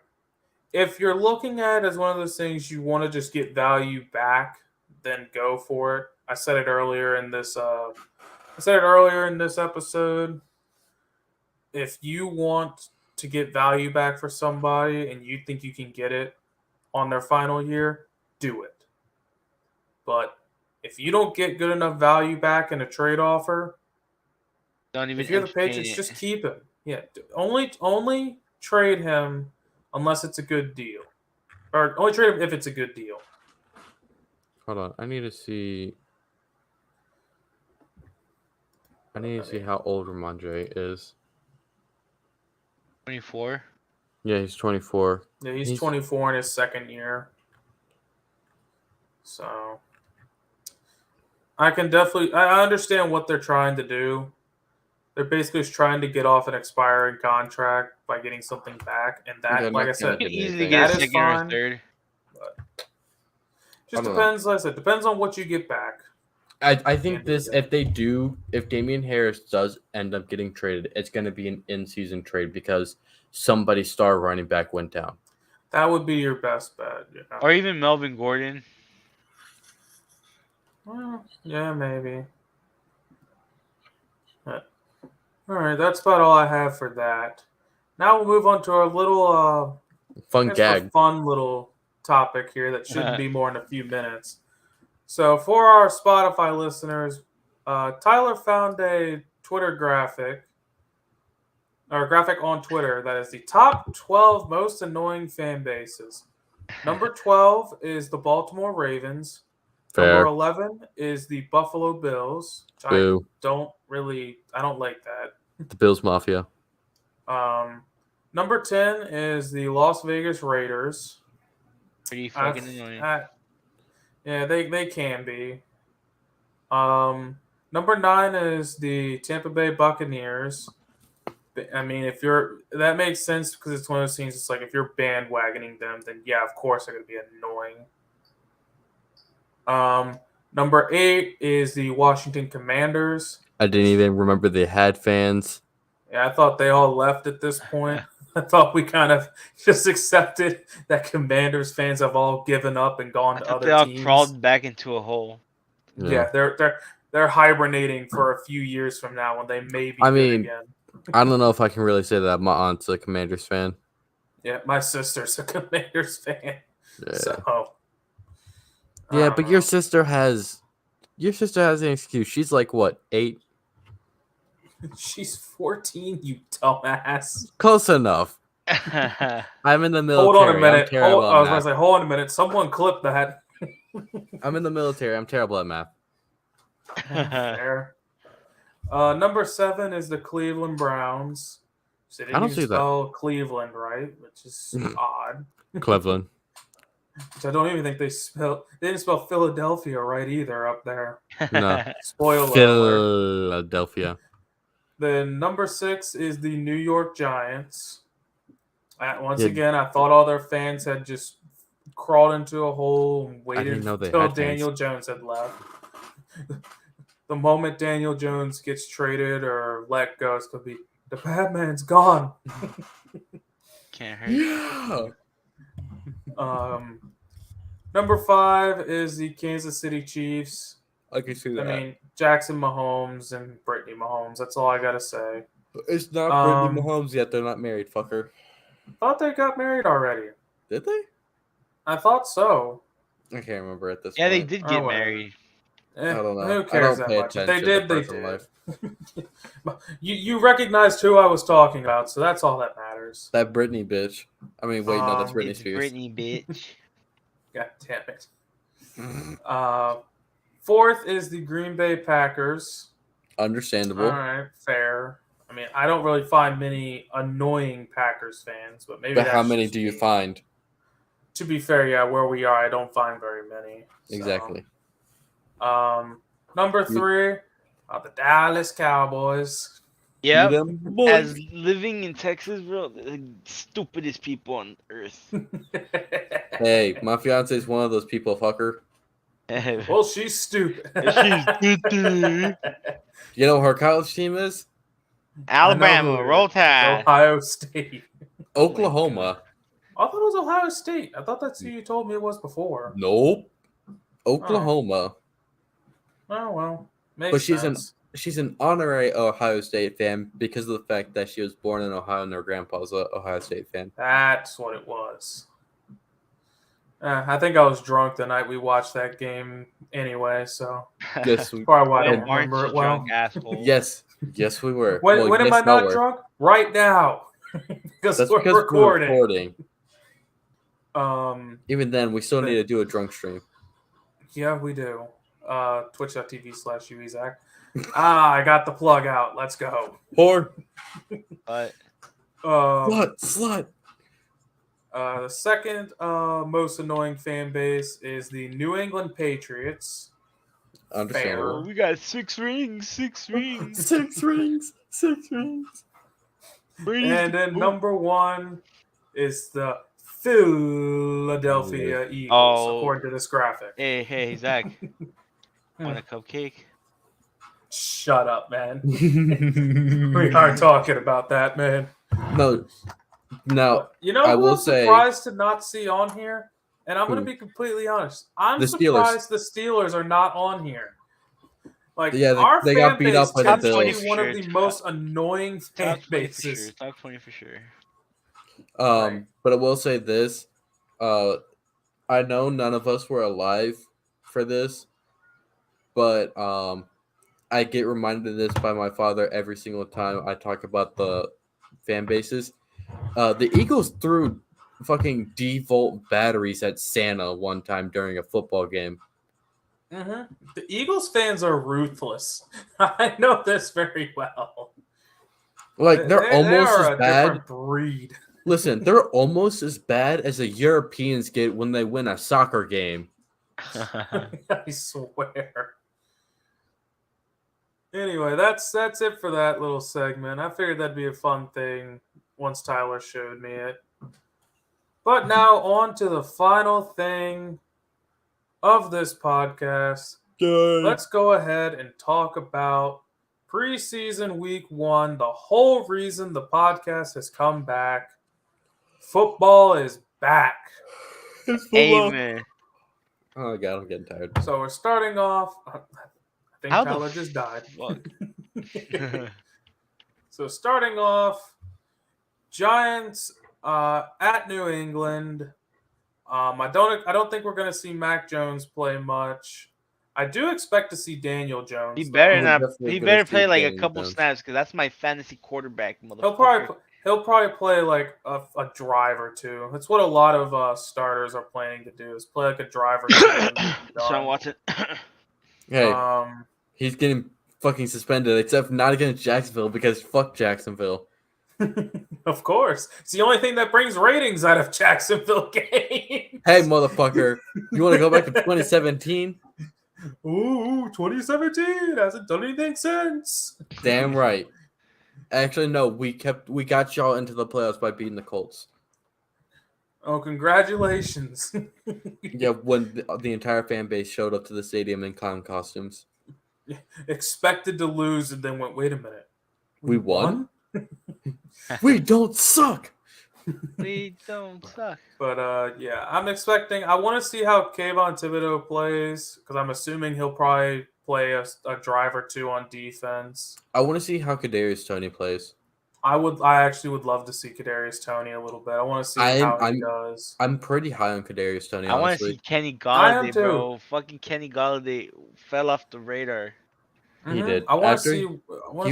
If you're looking at it as one of those things you want to just get value back, then go for it. I said it earlier in this. Episode. If you want to get value back for somebody and you think you can get it on their final year, do it. But if you don't get good enough value back in a trade offer, if you're the Patriots, just keep him. Yeah, only trade him unless it's a good deal, or only trade him if it's a good deal. Hold on, I need to see how old Ramondre is. 24. Yeah, he's 24. Yeah, he's 24 in his second year. So I understand what they're trying to do. They're basically just trying to get off an expiring contract by getting something back, and that, like I said, You can easily that get a is second or fine. third. Just depends. Like I said, depends on what you get back. I think if Damien Harris does end up getting traded, it's going to be an in-season trade because somebody's star running back went down. That would be your best bet. You know? Or even Melvin Gordon. Well, yeah, maybe. All right, that's about all I have for that. Now we'll move on to our little fun little topic here that shouldn't be more than a few minutes. So for our Spotify listeners, Tyler found a Twitter graphic on Twitter that is the top 12 most annoying fan bases. Number 12 is the Baltimore Ravens. Fair. Number 11 is the Buffalo Bills. Boo. I don't like that. The Bills Mafia. Number 10 is the Las Vegas Raiders. Pretty fucking annoying. Yeah, they can be. Number 9 is the Tampa Bay Buccaneers. I mean, that makes sense because it's one of those things. It's like if you're bandwagoning them, then yeah, of course they're going to be annoying. Number 8 is the Washington Commanders. I didn't even remember they had fans. Yeah, I thought they all left at this point. I thought we kind of just accepted that Commanders fans have all given up and gone to other teams. They all crawled back into a hole. Yeah, they're hibernating for a few years from now when they may be good again. I don't know if I can really say that my aunt's a Commanders fan. Yeah, my sister's a Commanders fan. Yeah. So. Yeah, but your sister has an excuse. She's like what, 8? She's 14, you dumbass. Close enough. I'm in the military. Hold on a minute. I was going to say, hold on a minute. Someone clip that. I'm in the military. I'm terrible at math. Fair. Number 7 is the Cleveland Browns. So they didn't spell Cleveland right, which is odd. Cleveland. Which I don't even think they didn't spell Philadelphia right either up there. No. Spoiler Philadelphia. Then number 6 is the New York Giants. Again, I thought all their fans had just crawled into a hole and waited until Daniel Jones had left. The moment Daniel Jones gets traded or let go, it's going to be, the Batman's gone. Can't hurt. Yeah. Number 5 is the Kansas City Chiefs. I can see that. I mean, Jackson Mahomes and Brittany Mahomes. That's all I got to say. It's not Brittany Mahomes yet. They're not married, fucker. I thought they got married already. Did they? I thought so. I can't remember at this point. Yeah, they did get married. I don't know. Who cares that much? If they did, they did. You recognized who I was talking about, so that's all that matters. That Britney bitch. I mean, wait, no, that's Britney Spears. Britney bitch. God damn it. 4th is the Green Bay Packers. Understandable. All right, fair. I mean, I don't really find many annoying Packers fans, but maybe. But how many do you find? To be fair, yeah, where we are, I don't find very many. Exactly. Number 3, the Dallas Cowboys. Yeah. Them As boys. living in Texas, bro, the stupidest people on earth. Hey, my fiance is one of those people, fucker. Well, she's stupid. She's stupid. You know what her college team is? Alabama, roll tide. Ohio State. Oklahoma. I thought it was Ohio State. I thought that's who you told me it was before. Nope. Oklahoma. Oh well, makes But sense. she's an honorary Ohio State fan because of the fact that she was born in Ohio and her grandpa's an Ohio State fan. That's what it was. I think I was drunk the night we watched that game anyway, so Yes, probably why I don't Well, aren't remember you it well. drunk, asshole? yes, we were. When Well, am yes, I no, not we're. drunk? Right now. because That's we're because recording. we're recording. Even then, we still need to do a drunk stream. Yeah, we do. Twitch.tv/UEZac. I got the plug out. Let's go. Whore. But Slut. The second most annoying fan base is the New England Patriots. Understandable. we got 6 rings. 6 rings. 6 rings. 6 rings. And then number 1 is the Philadelphia Eagles, according to this graphic. Hey, Zach. Want a cupcake? Shut up, man. We aren't talking about that, man. No. You know I who will I'm say- surprised to not see on here? And I'm going to Who? be completely honest. I'm The Steelers. surprised the Steelers are not on here. Like, Yeah, our they fan got beat base up by the tends to be Bills. one of the most annoying fan Top 20 for bases. sure. Top 20 for sure. Right. But I will say this. I know none of us were alive for this, but I get reminded of this by my father every single time I talk about the fan bases. The Eagles threw fucking D-volt batteries at Santa one time during a football game. Mm-hmm. The Eagles fans are ruthless. I know this very well. Like, they're almost are as a bad. different breed. Listen, they're almost as bad as the Europeans get when they win a soccer game. I swear. Anyway, that's it for that little segment. I figured that'd be a fun thing once Tyler showed me it. But now on to the final thing of this podcast. Let's go ahead and talk about preseason week 1, the whole reason the podcast has come back. Football is back. Amen. Oh, God, I'm getting tired. So we're starting off. I think How the Tyler just died. Fuck. So starting off, Giants at New England. I don't think we're going to see Mac Jones play much. I do expect to see Daniel Jones. He though. better We're not. definitely He gonna better see play like a Daniel couple Jones. snaps because that's my fantasy quarterback, motherfucker. He'll probably play like a drive or two. That's what a lot of starters are planning to do, is play like a drive or two. and be Sean done. Watson. Hey, he's getting fucking suspended, except not against Jacksonville because fuck Jacksonville. Of course. It's the only thing that brings ratings out of Jacksonville games. Hey, motherfucker, you want to go back to 2017? Ooh, 2017 hasn't done anything since. Damn right. Actually, no, we got y'all into the playoffs by beating the Colts. Oh, congratulations. Yeah, when the entire fan base showed up to the stadium in clown costumes. Expected to lose and then went, wait a minute. We won? We don't suck. We don't suck. But yeah, I'm expecting. I want to see how Kayvon Thibodeau plays because I'm assuming he'll probably play a drive or two on defense. I want to see how Kadarius Toney plays. I actually would love to see Kadarius Toney a little bit. I want to see how he does. I'm pretty high on Kadarius Toney. I want to honestly. see Kenny I am Galladay, too. bro. Fucking Kenny Galladay fell off the radar. He Mhm. did. I want to After see. He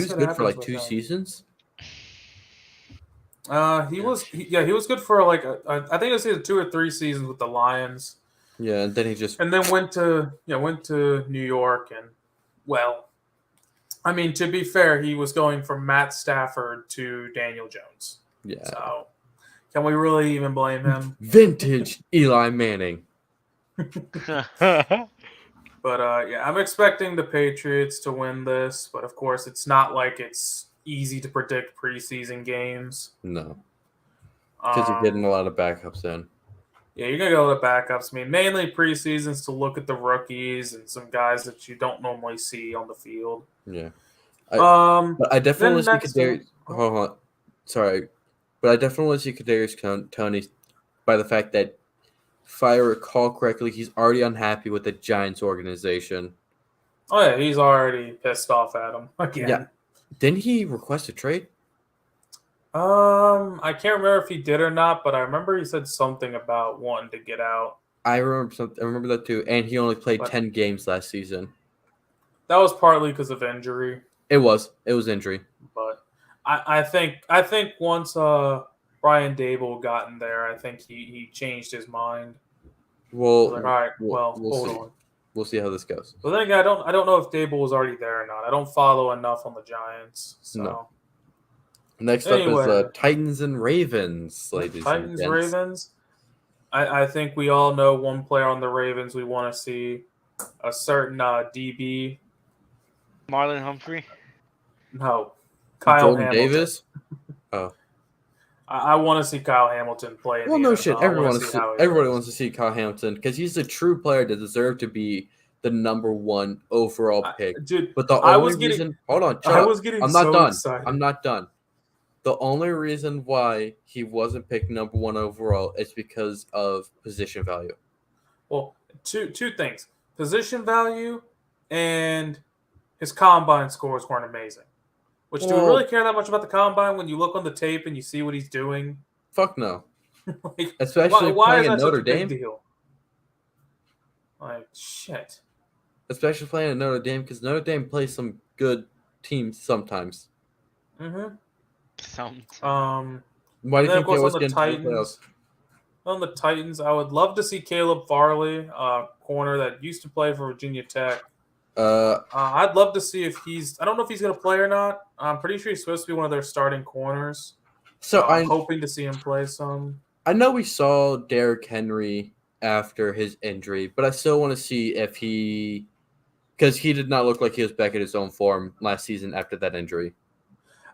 was good for like 2 seasons. He was good for like I think it was either 2 or 3 seasons with the Lions. Yeah, and then he just And then went to New York, and well, I mean, to be fair, he was going from Matt Stafford to Daniel Jones. yeah. So can we really even blame him? Vintage Eli Manning. But yeah, I'm expecting the Patriots to win this, but of course, it's not like it's easy to predict preseason games. No, because you're getting a Um, lot of backups in. yeah, you're gonna go with the backups. I mean, mainly preseasons to look at the rookies and some guys that you don't normally see on the field. Yeah. But I Then definitely see next, Kadarius. Hold on. Sorry. But I definitely want to see Kadarius Toney by the fact that, if I recall correctly, he's already unhappy with the Giants organization. oh yeah, he's already pissed off at him again. Yeah. Didn't he request a trade? I can't remember if he did or not, but I remember he said something about wanting to get out. I remember that too. And he only played But- 10 games last season. That was partly because of injury, It was injury. but I think once Brian Dable got in there, I think he changed his mind. Well, Like, all right, we'll hold see. on. We'll see how this goes. But then again, I don't know if Dable was already there or not. I don't follow enough on the Giants. So No. Next up Anyway. is Titans and Ravens, ladies and Titans, gents. Ravens. I think we all know one player on the Ravens we want to see. A certain DB. Marlon Humphrey. No. Kyle Jordan Hamilton. Davis. I want to see Kyle Hamilton play. In Well, the no NFL. shit. I wanna Everyone see how he everybody does. wants to see Kyle Hamilton because he's a true player that deserved to be the number 1 overall pick. Dude, But the I only was getting- reason, hold on, shut I up. was getting I'm not so done. excited. I'm not done. The only reason why he wasn't picked number 1 overall is because of position value. Well, two things: position value and his combine scores weren't amazing. Which do we Well- really care that much about the combine when you look on the tape and you see what he's doing? Fuck no. Like, Especially why playing is in that such Notre a big Dame. deal? Like shit. Especially playing in Notre Dame because Notre Dame plays some good teams sometimes. Mm-hmm. Something. Why do you And then, of think they course, always on get the into the playoffs? Titans, I would love to see Caleb Farley, corner that used to play for Virginia Tech. I'd love to see if he's. I don't know if he's going to play or not. I'm pretty sure he's supposed to be one of their starting corners. So I'm hoping to see him play some. I know we saw Derrick Henry after his injury, but I still want to see if because he did not look like he was back at his own form last season after that injury.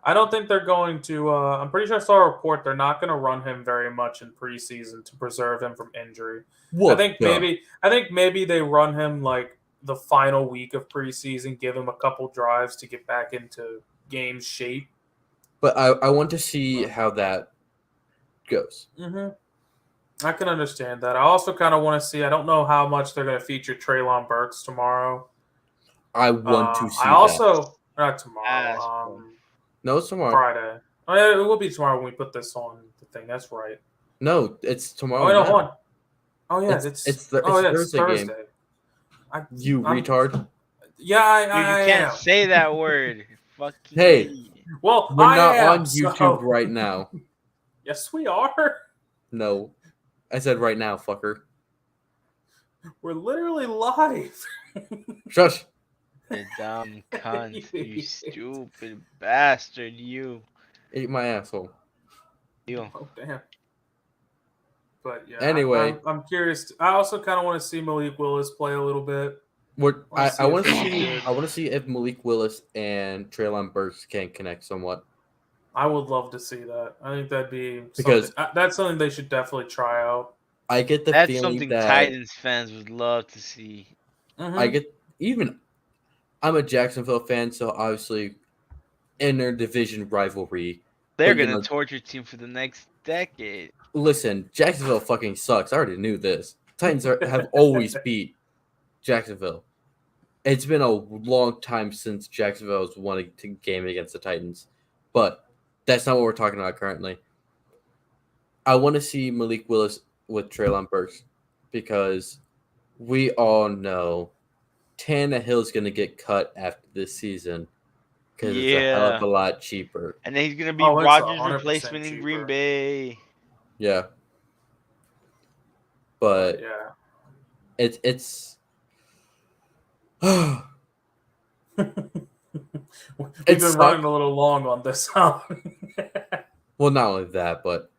I don't think they're going to. I'm pretty sure I saw a report they're not going to run him very much in preseason to preserve him from injury. I think maybe they run him like the final week of preseason, give him a couple drives to get back into game shape. But I want to see how that goes. Mm-hmm. I can understand that. I also kind of want to see. I don't know how much they're going to feature Treylon Burks tomorrow. I want to see I also not tomorrow. Bro. No, it's tomorrow. Friday. Oh, yeah, it will be tomorrow when we put this on the thing. That's right. No, it's tomorrow. Oh, wait, no, now. hold on. Oh yeah, It's it's Thursday game. Thursday. You I'm- retard. Yeah, I You can't am. say that word. Fucking Hey. idiot. Well, We're I not am, on YouTube so- right now. Yes, we are. No. I said right now, fucker. We're literally live. Shush. You dumb cunt. You You idiot. stupid bastard. You. Eat my asshole. You. Oh damn. But yeah. Anyway. I'm curious. I also kind of want to see Malik Willis play a little bit. I want to if see. he's I want to see if Malik Willis and Treylon Burks can connect somewhat. I would love to see that. I think that'd be Because- that's something they should definitely try out. I get the That's feeling something that Titans fans would love to see. Mhm. I get even. I'm a Jacksonville fan, so obviously, inter-division rivalry. They're But, you gonna know- torture team for the next decade. Listen, Jacksonville fucking sucks. I already knew this. Titans have always beat Jacksonville. It's been a long time since Jacksonville has won a game against the Titans, but that's not what we're talking about currently. I want to see Malik Willis with Treylon Burks because we all know Tannehill's going to get cut after this season because it's a hell of a lot cheaper. And then he's gonna be Oh, it's Rodgers' 100% replacement in Green cheaper. Bay. Yeah, but Yeah. it's We've It been sucked. running a little long on this, huh? well, not only that, but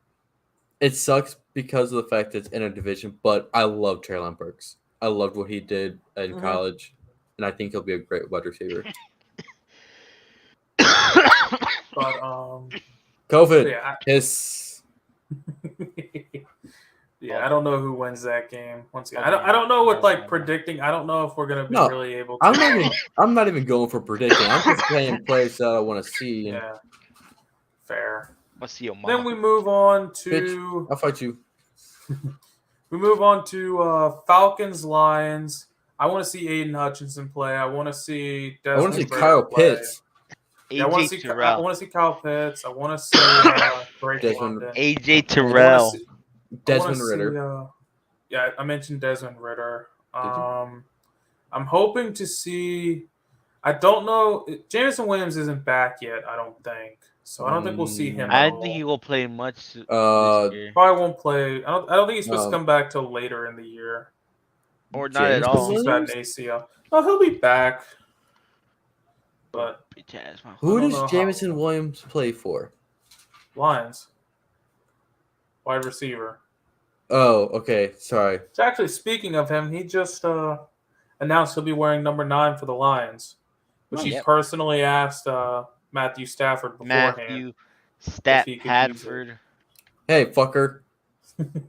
it sucks because of the fact that it's interdivision. But I love Treylon Burks. I loved what he did in Mhm. college, and I think he'll be a great wide receiver. But COVID, yeah, piss. yeah, I don't know who wins that game. Once again, I'll I don't know what like be- predicting. I don't know if we're gonna be No, really able to. I'm not even going for predicting. I'm just playing plays that I want to see. And Yeah, fair. I'll see your Then mama. we move on bitch, to I'll fight you. Falcons Lions. I want to see Aiden Hutchinson play. I want to see I want to see Desmond Ritter Kyle play. Pitts. Yeah, I want to AJ see. I Terrell. want to see Kyle Pitts. I want to see Drake Desmond- London. AJ I want to Terrell. see. Desmond Ritter. Yeah, I mentioned Desmond Ritter. Did you? I'm hoping to see. I don't know. Jameson Williams isn't back yet. I don't think. So I don't think we'll see him. I at don't think all. he will play much this year. Probably won't play. I don't think he's supposed to Um, come back till later in the year. Or not at Jameson all. He's got an ACL. Oh, he'll be back. But Bitch ass motherfucker. Who I don't does know Jameson Williams play for? Lions, wide receiver. Oh, okay. Sorry. It's actually, speaking of him, he just announced he'll be wearing number 9 for the Lions, which he Yep. personally asked Matthew Stafford beforehand. Matthew if he could use it. Hadford. Hey, fucker.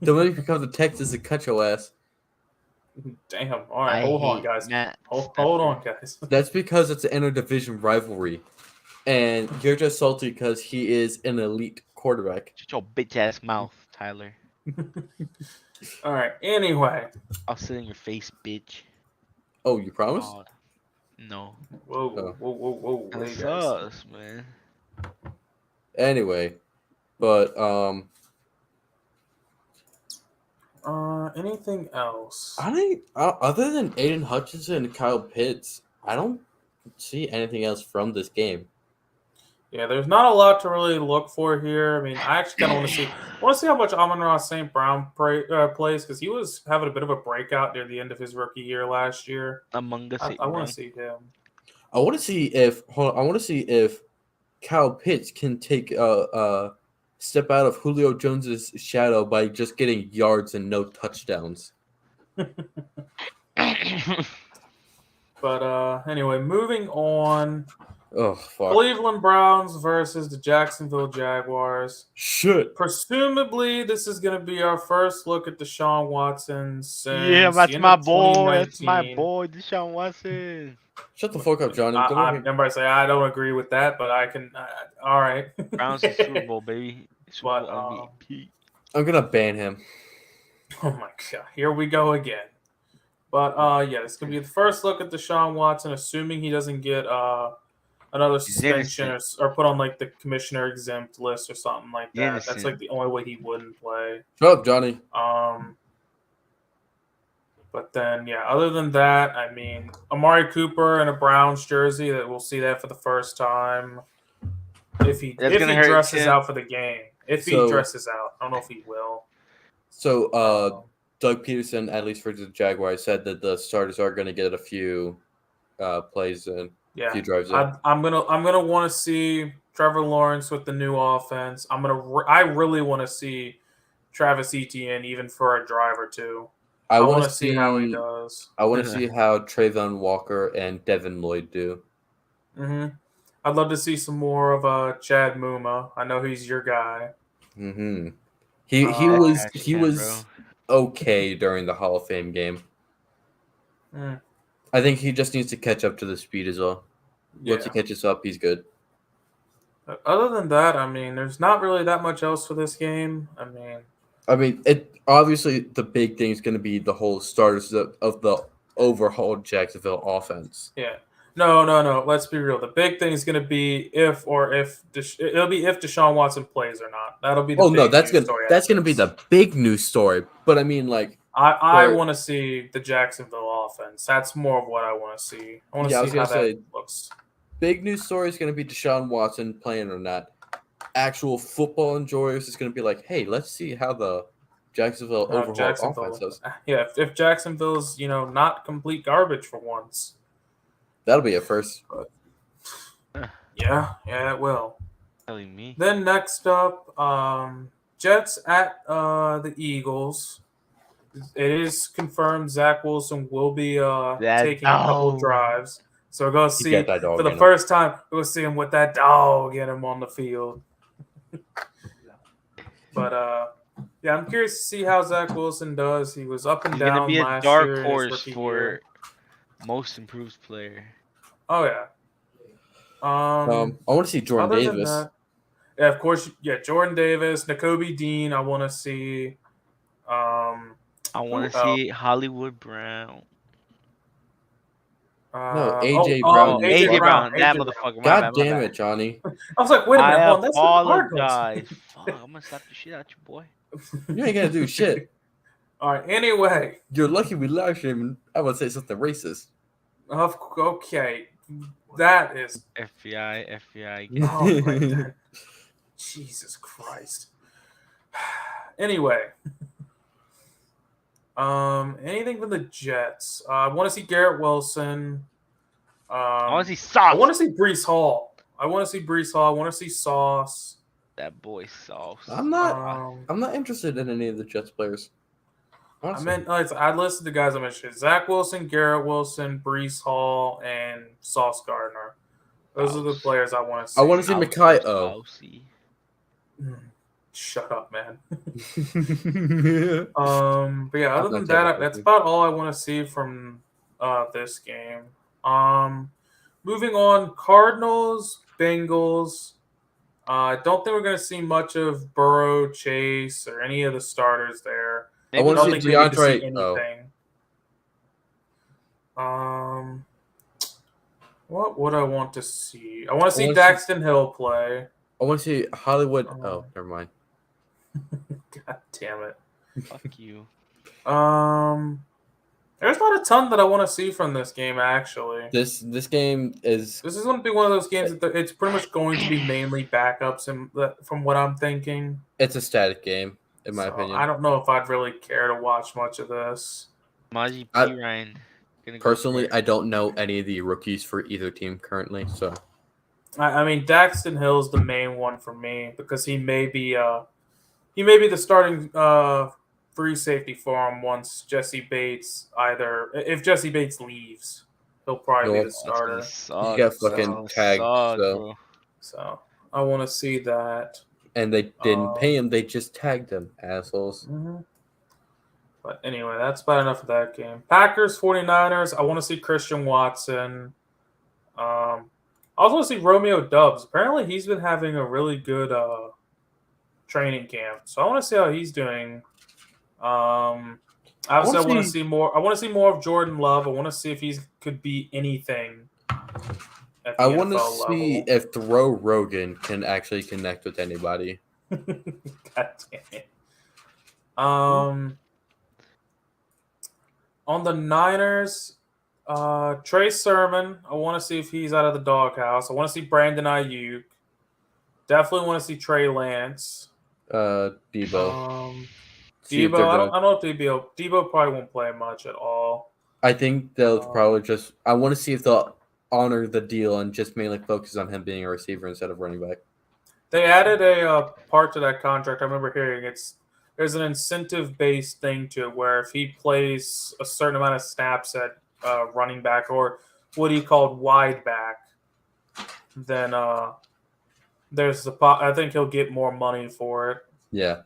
Don't make me come to Texas and cut your ass. Damn. All right, hold on, guys. Hold on, guys. That's because it's an interdivision rivalry. And you're just salty because he is an elite quarterback. Shut your bitch ass mouth, Tyler. All right. Anyway, I'll sit in your face, bitch. Oh, you promise? Oh, no. whoa, That's hey, guys. us, man. Anyway, but Anything else? I think other than Aiden Hutchinson and Kyle Pitts, I don't see anything else from this game. Yeah, there's not a lot to really look for here. I mean, I actually kind of want to see how much Amon-Ra St. Brown plays, because he was having a bit of a breakout near the end of his rookie year last year. Among Us. I want to see him. I want to see if Kyle Pitts can take a step out of Julio Jones's shadow by just getting yards and no touchdowns. But anyway, moving on. Oh fuck! Cleveland Browns versus the Jacksonville Jaguars. Shit. Presumably, this is going to be our first look at Deshaun Watson since Yeah, that's the end my of boy. That's my 2019. boy, Deshaun Watson. Shut the fuck up, Johnny. Don't I make me- remember I say I don't agree with that, but I can. All right. Browns in Super Bowl, baby. Super But, Bowl MVP. I'm gonna ban him. Oh my god, here we go again. But yeah, this could be the first look at Deshaun Watson, assuming he doesn't get another suspension or put on like the commissioner exempt list or something like that. Innocent. That's like the only way he wouldn't play. Shut up, Johnny. But then yeah, other than that, I mean, Amari Cooper in a Browns jersey, that we'll see that for the first time. If he dresses out for the game. If he dresses out. I don't know if he will. So Doug Peterson, at least for the Jaguars, said that the starters are gonna get a few plays in. Yeah, a few drives in. I'm gonna want to see Trevor Lawrence with the new offense. I really want to see Travis Etienne even for a drive or two. I want to see how he does. I want to see how Trayvon Walker and Devin Lloyd do. Mm-hmm. I'd love to see some more of Chad Muma. I know he's your guy. Mm-hmm. He was okay during the Hall of Fame game. Mm. I think he just needs to catch up to the speed as well. Yeah. Once he catches up, he's good. Other than that, I mean, there's not really that much else for this game. I mean, it obviously the big thing is going to be the whole starters of the overhauled Jacksonville offense. Yeah. No. Let's be real. The big thing is going to be if Deshaun Watson plays or not. That'll be the big that's story. gonna be the big news story. But I mean, like, I want to see the Jacksonville offense. That's more of what I want to see. I want to see how that looks. Big news story is going to be Deshaun Watson playing or not. Actual football enjoyers is going to be like, hey, let's see how the Jacksonville overhauled offense does. Yeah, if Jacksonville's not complete garbage for once. That'll be a first. Yeah, it will. Telling me. Then next up, Jets at the Eagles. It is confirmed Zach Wilson will be That taking a couple dog. drives. So we're going to He see, got that dog for the in him. first time, we're going to see him with that dog in him on the field. But, yeah, I'm curious to see how Zach Wilson does. He was up and He's gonna down be a last dark year in his horse rookie for year. most improved player. Oh, yeah. I want to see Jordan Other than Davis. that, yeah, of course, yeah, Jordan Davis, Nakobe Dean, I want to see. I want to see Hollywood Brown. No, AJ Oh, Brown. AJ Brown, that AJ Brown. motherfucker. My God bad, my damn bad. it, Johnny. I was like, wait a minute, I hold on, that's the Cardinals. apologize. Fuck, I'm gonna slap the shit out you, boy. You ain't gonna do shit. All right, anyway. You're lucky we live streaming. I would say something racist. Okay. That is. FBI. Oh, my God. Jesus Christ. Anyway. Anything from the Jets? I want to see Garrett Wilson. I want to see I Sauce. want to see Breece Hall. I want to see Sauce. That boy Sauce. I'm not interested in any of the Jets players. Honestly. I listed the guys I mentioned: Zach Wilson, Garrett Wilson, Breece Hall, and Sauce Gardner. Those are the players I want to see. I want to see Makai. Oh, shut up, man. oh. But yeah, other than that, that's about all I want to see from this game. Moving on, Cardinals, Bengals. I don't think we're going to see much of Burrow, Chase, or any of the starters there. I want to see DeAndre. What would I want to see? I want to see Daxton Hill play. I want to see Hollywood. Oh, never mind. God damn it. Fuck you. There's not a ton that I want to see from this game, actually. This game is. This is going to be one of those games that it's pretty much going to be mainly backups, from what I'm thinking. It's a static game, in my opinion. I don't know if I'd really care to watch much of this. Maji P. Ryan. Personally, I don't know any of the rookies for either team currently, so. I mean, Daxton Hill's the main one for me because he may be the starting free safety for him once Jesse Bates if Jesse Bates leaves, he'll probably be the starter. He got fucking tagged, so I want to see that. And they didn't pay him; they just tagged him, assholes. Mm-hmm. But anyway, that's about enough of that game. Packers, 49ers. I want to see Christian Watson. I also want to see Romeo Doubs. Apparently, he's been having a really good training camp, so I want to see how he's doing. Obviously, I want to see more. I want to see more of Jordan Love. I want to see if he could be anything. I want to see if Throw Rogan can actually connect with anybody. God damn it. On the Niners, Trey Sermon. I want to see if he's out of the doghouse. I want to see Brandon Ayuk. Definitely want to see Trey Lance. Debo. Debo. I don't know if Debo probably won't play much at all. I think they'll probably just. I want to see if they'll honor the deal and just mainly focus on him being a receiver instead of running back. They added a part to that contract. I remember hearing there's an incentive-based thing to it where if he plays a certain amount of snaps at running back or what he called wide back, then I think he'll get more money for it. Yeah.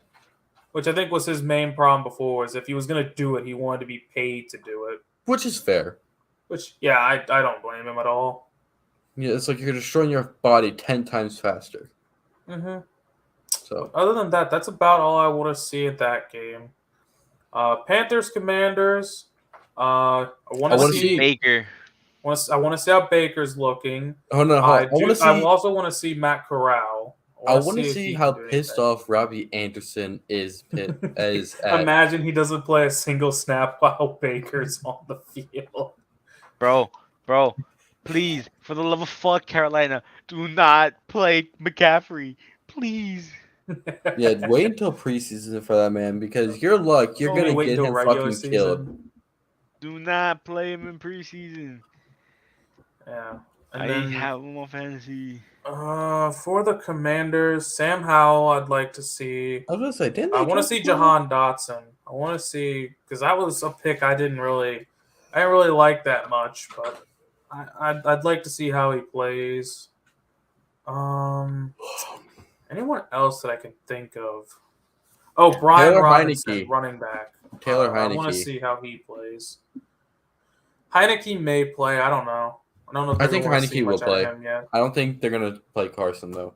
Which I think was his main problem before, is if he was going to do it, he wanted to be paid to do it. Which is fair. Which, yeah, I don't blame him at all. Yeah, it's like you're destroying your body 10 times faster. Mm-hmm. So other than that, that's about all I want to see at that game. Panthers, Commanders. I want to see Baker. I want to see how Baker's looking. Oh no! I also want to see Matt Corral. I want to see how pissed off Robbie Anderson is. Imagine he doesn't play a single snap while Baker's on the field. Bro, please, for the love of fuck, Carolina, do not play McCaffrey, please. Yeah, wait until preseason for that man because your luck, you're gonna get him fucking killed. Do not play him in preseason. Yeah, I have him on fantasy. For the Commanders, Sam Howell, I'd like to see. I was gonna say, I want to see Jahan Dotson. I want to see because that was a pick I didn't really like that much, but I'd like to see how he plays. Anyone else that I can think of? Oh, Brian Taylor Robinson, Heineke. running back. Taylor I want to Heineke. see how he plays. Heineke may play. I don't know. I don't know if I they're think going to see Heineke will much out of play. him yet. I don't think they're gonna play Carson though.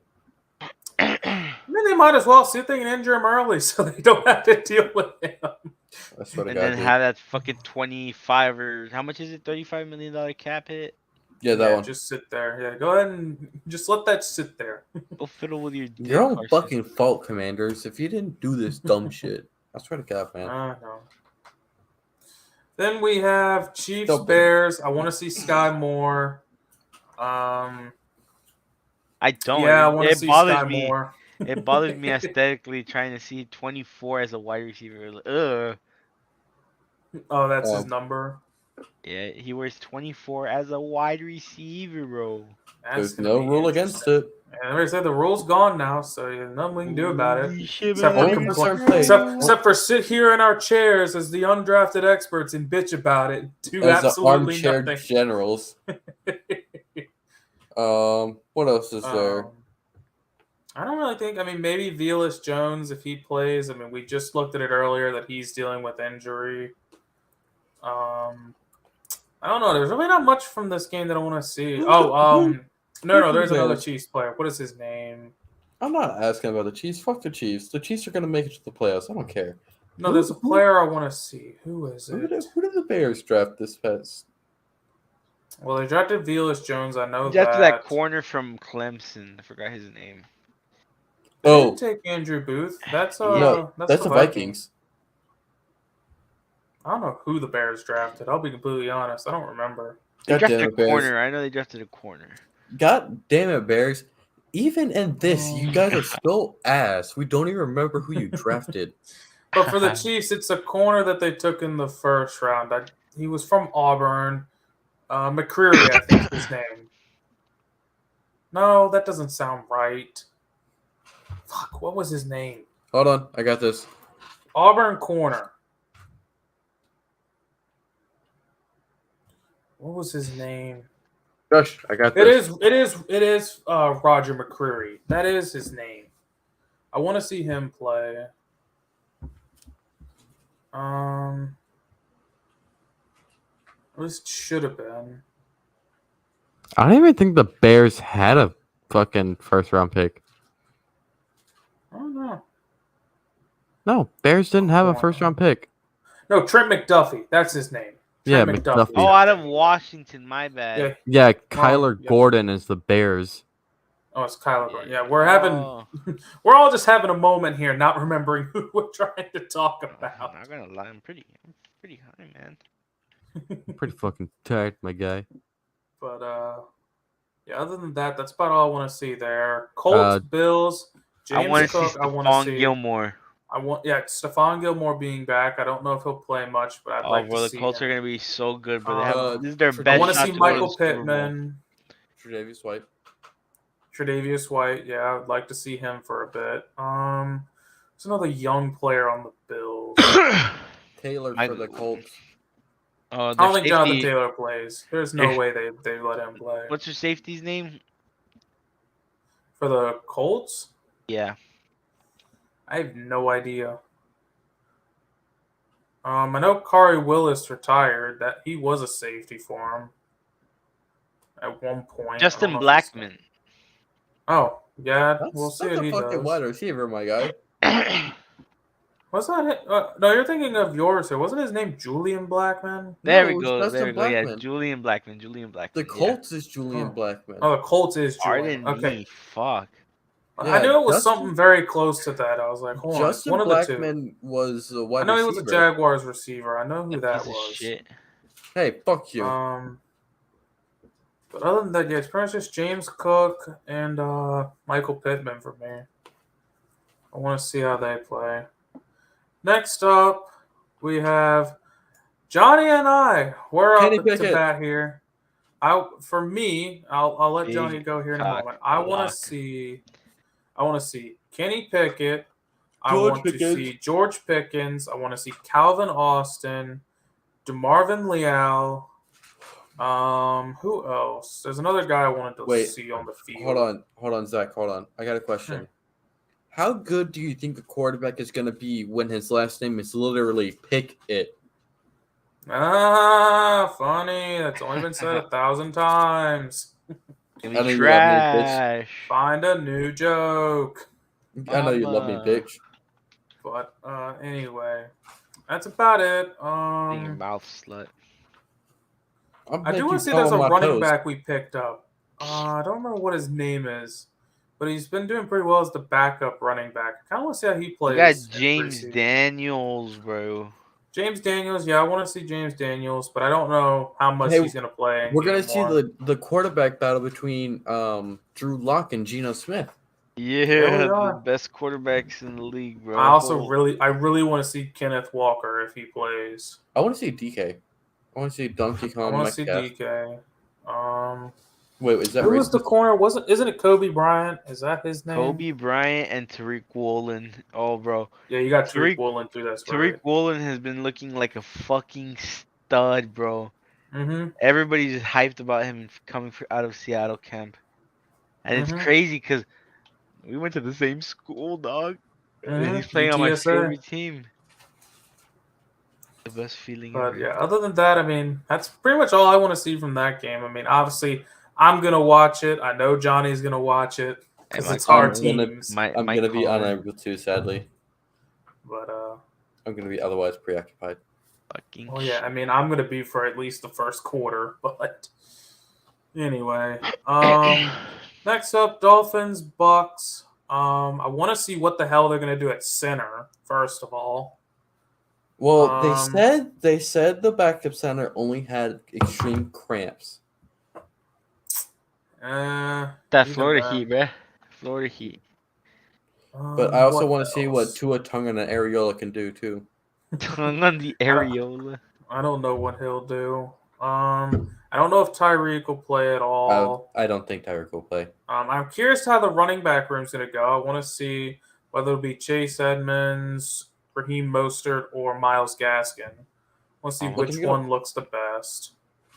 I mean, they might as well see if they can injure him early so they don't have to deal with him. I swear to And God, then dude. have that fucking 25 or how much is it? $35 million cap hit. Yeah, that one. Just sit there. Yeah, go ahead and just let that sit there. Go fiddle with your. Your own Carson. fucking fault, Commanders. If you didn't do this dumb shit, I swear to God, man. No. Then we have Chiefs, Double. Bears. I want to see Sky Moore. I don't. Yeah, I want to It see bothers Sky me. Moore. It bothers me aesthetically trying to see 24 as a wide receiver. Ugh. Oh, that's his number. Yeah, he wears 24 as a wide receiver, bro. There's no rule against it. And like I said, the rule's gone now, so there's nothing we can do about it. Except Only for, for certain complain, plays. except for sit here in our chairs as the undrafted experts and bitch about it. Do As the absolutely armchair nothing. generals. What else is there? I don't really think. I mean, maybe Velus Jones if he plays. I mean, we just looked at it earlier that he's dealing with injury. I don't know. There's really not much from this game that I want to see. No. There's another Chiefs player. What is his name? I'm not asking about the Chiefs. Fuck the Chiefs. The Chiefs are gonna make it to the playoffs. I don't care. No, there's a player I want to see. Who is it? Who did the Bears draft this past? Well, they drafted Velus Jones. I know Drafted that. that corner from Clemson. I forgot his name. They Oh, didn't take Andrew Booth. That's no, that's the Vikings. I don't know who the Bears drafted. I'll be completely honest. I don't remember. They God drafted damn a it, Bears. corner. I know they drafted a corner. God damn it, Bears. Even in this, you guys are still ass. We don't even remember who you drafted. But for the Chiefs, it's a corner that they took in the first round. He was from Auburn. McCreary, I think is his name. No, that doesn't sound right. Fuck, what was his name? Hold on, I got this. Auburn corner. What was his name? Gosh, I got this. It is Roger McCreary. That is his name. I want to see him play. At least should have been. I don't even think the Bears had a fucking first round pick. I don't know. No, Bears didn't have a first round pick. No, Trent McDuffie. That's his name. Trent McDuffie. Oh, out of Washington. My bad. Yeah, Kyler Gordon is the Bears. Oh, it's Kyler Gordon. Yeah, we're all just having a moment here, not remembering who we're trying to talk about. I'm not gonna lie, I'm pretty high, man. I'm pretty fucking tired, my guy. But yeah, other than that, that's about all I want to see there. Colts, Bills, James I want to Cook. see I want to see Gilmore. Stephon Gilmore being back. I don't know if he'll play much, but I'd like to see the Colts him. are gonna be so good, but this is their best. I want to shot see to Michael win the Super Bowl. Pittman. Tre'Davious White. Yeah, I would like to see him for a bit. There's another young player on the Bills. Taylor for the Colts. I don't think Jonathan Taylor plays. There's no way they let him play. What's your safety's name? For the Colts? Yeah. I have no idea. I know Kari Willis retired. That he was a safety for him at one point. Justin Blackman. Oh, yeah. We'll see That's what a he fucking does. wide receiver, my guy. Was that it? No, you're thinking of yours here. Wasn't his name Julian Blackman? There No, we go. that's There the we go. Yeah, Blackman. Julian Blackman. The Colts is Julian Blackman. Oh, the Colts is Julian. Pardon me. Fuck. I knew it was something very close to that. I was like, hold on. It's one of the two. Blackman was a wide I know receiver. he was a Jaguars receiver. I know who that Piece of was. shit. Hey, fuck you. But other than that, yeah, it's pretty much just James Cook and Michael Pittman for me. I want to see how they play. Next up, we have Johnny and I. We're up to bat here. For me, I'll let Johnny go here in a moment. I want to see Kenny Pickett. I George want to Pickens. see George Pickens. I want to see Calvin Austin, DeMarvin Leal. Who else? There's another guy I wanted to see on the field. Hold on, Zach. Hold on. I got a question. How good do you think a quarterback is going to be when his last name is literally Pickett? Funny. That's only been said 1,000 times. I know you love me, bitch. Trash. Find a new joke. I know you love me, Mama. bitch. But anyway, that's about it. In your mouth, slut. I'm I do making want to see you there's a on my running toes. back we picked up. I don't remember what his name is, but he's been doing pretty well as the backup running back. I kind of want to see how he We plays. got in James preseason. Daniels, bro. James Daniels, yeah, I want to see James Daniels, but I don't know how much Hey, he's going to play. We're going to see the quarterback battle between Drew Lock and Geno Smith. Yeah, we the are. best quarterbacks in the league, bro. I really want to see Kenneth Walker if he plays. I want to see DK. I want to see Donkey Kong. I want to see Metcalf. DK. Wait, is that who was racist? the corner? Isn't it Kobe Bryant? Is that his name? Kobe Bryant and Tariq Woolen. Oh, bro. Yeah, you got Tariq Woolen through. That's Tariq right. Woolen has been looking like a fucking stud, bro. Mm-hmm. Everybody's just hyped about him coming out of Seattle camp. And it's crazy because we went to the same school, dog. And he's playing on my UTSA. favorite team. The best feeling But ever. yeah, other than that, I mean, that's pretty much all I want to see from that game. I mean, obviously, I'm gonna watch it. I know Johnny's gonna watch it because it's our teams. I'm gonna be unable to, sadly. But I'm gonna be otherwise preoccupied. Fucking. Oh yeah, I mean, I'm gonna be for at least the first quarter. But anyway, next up, Dolphins, Bucks. I want to see what the hell they're gonna do at center. First of all. Well, they said the backup center only had extreme cramps. That Florida Heat, bruh. Florida Heat. But I also want to see what Tua Tonga and Areola can do too. Tongue on the areola. I don't know what he'll do. I don't know if Tyreek will play at all. I don't think Tyreek will play. I'm curious how the running back room's going to go. I want to see whether it'll be Chase Edmonds, Raheem Mostert, or Myles Gaskin. I want to see which one looks the best.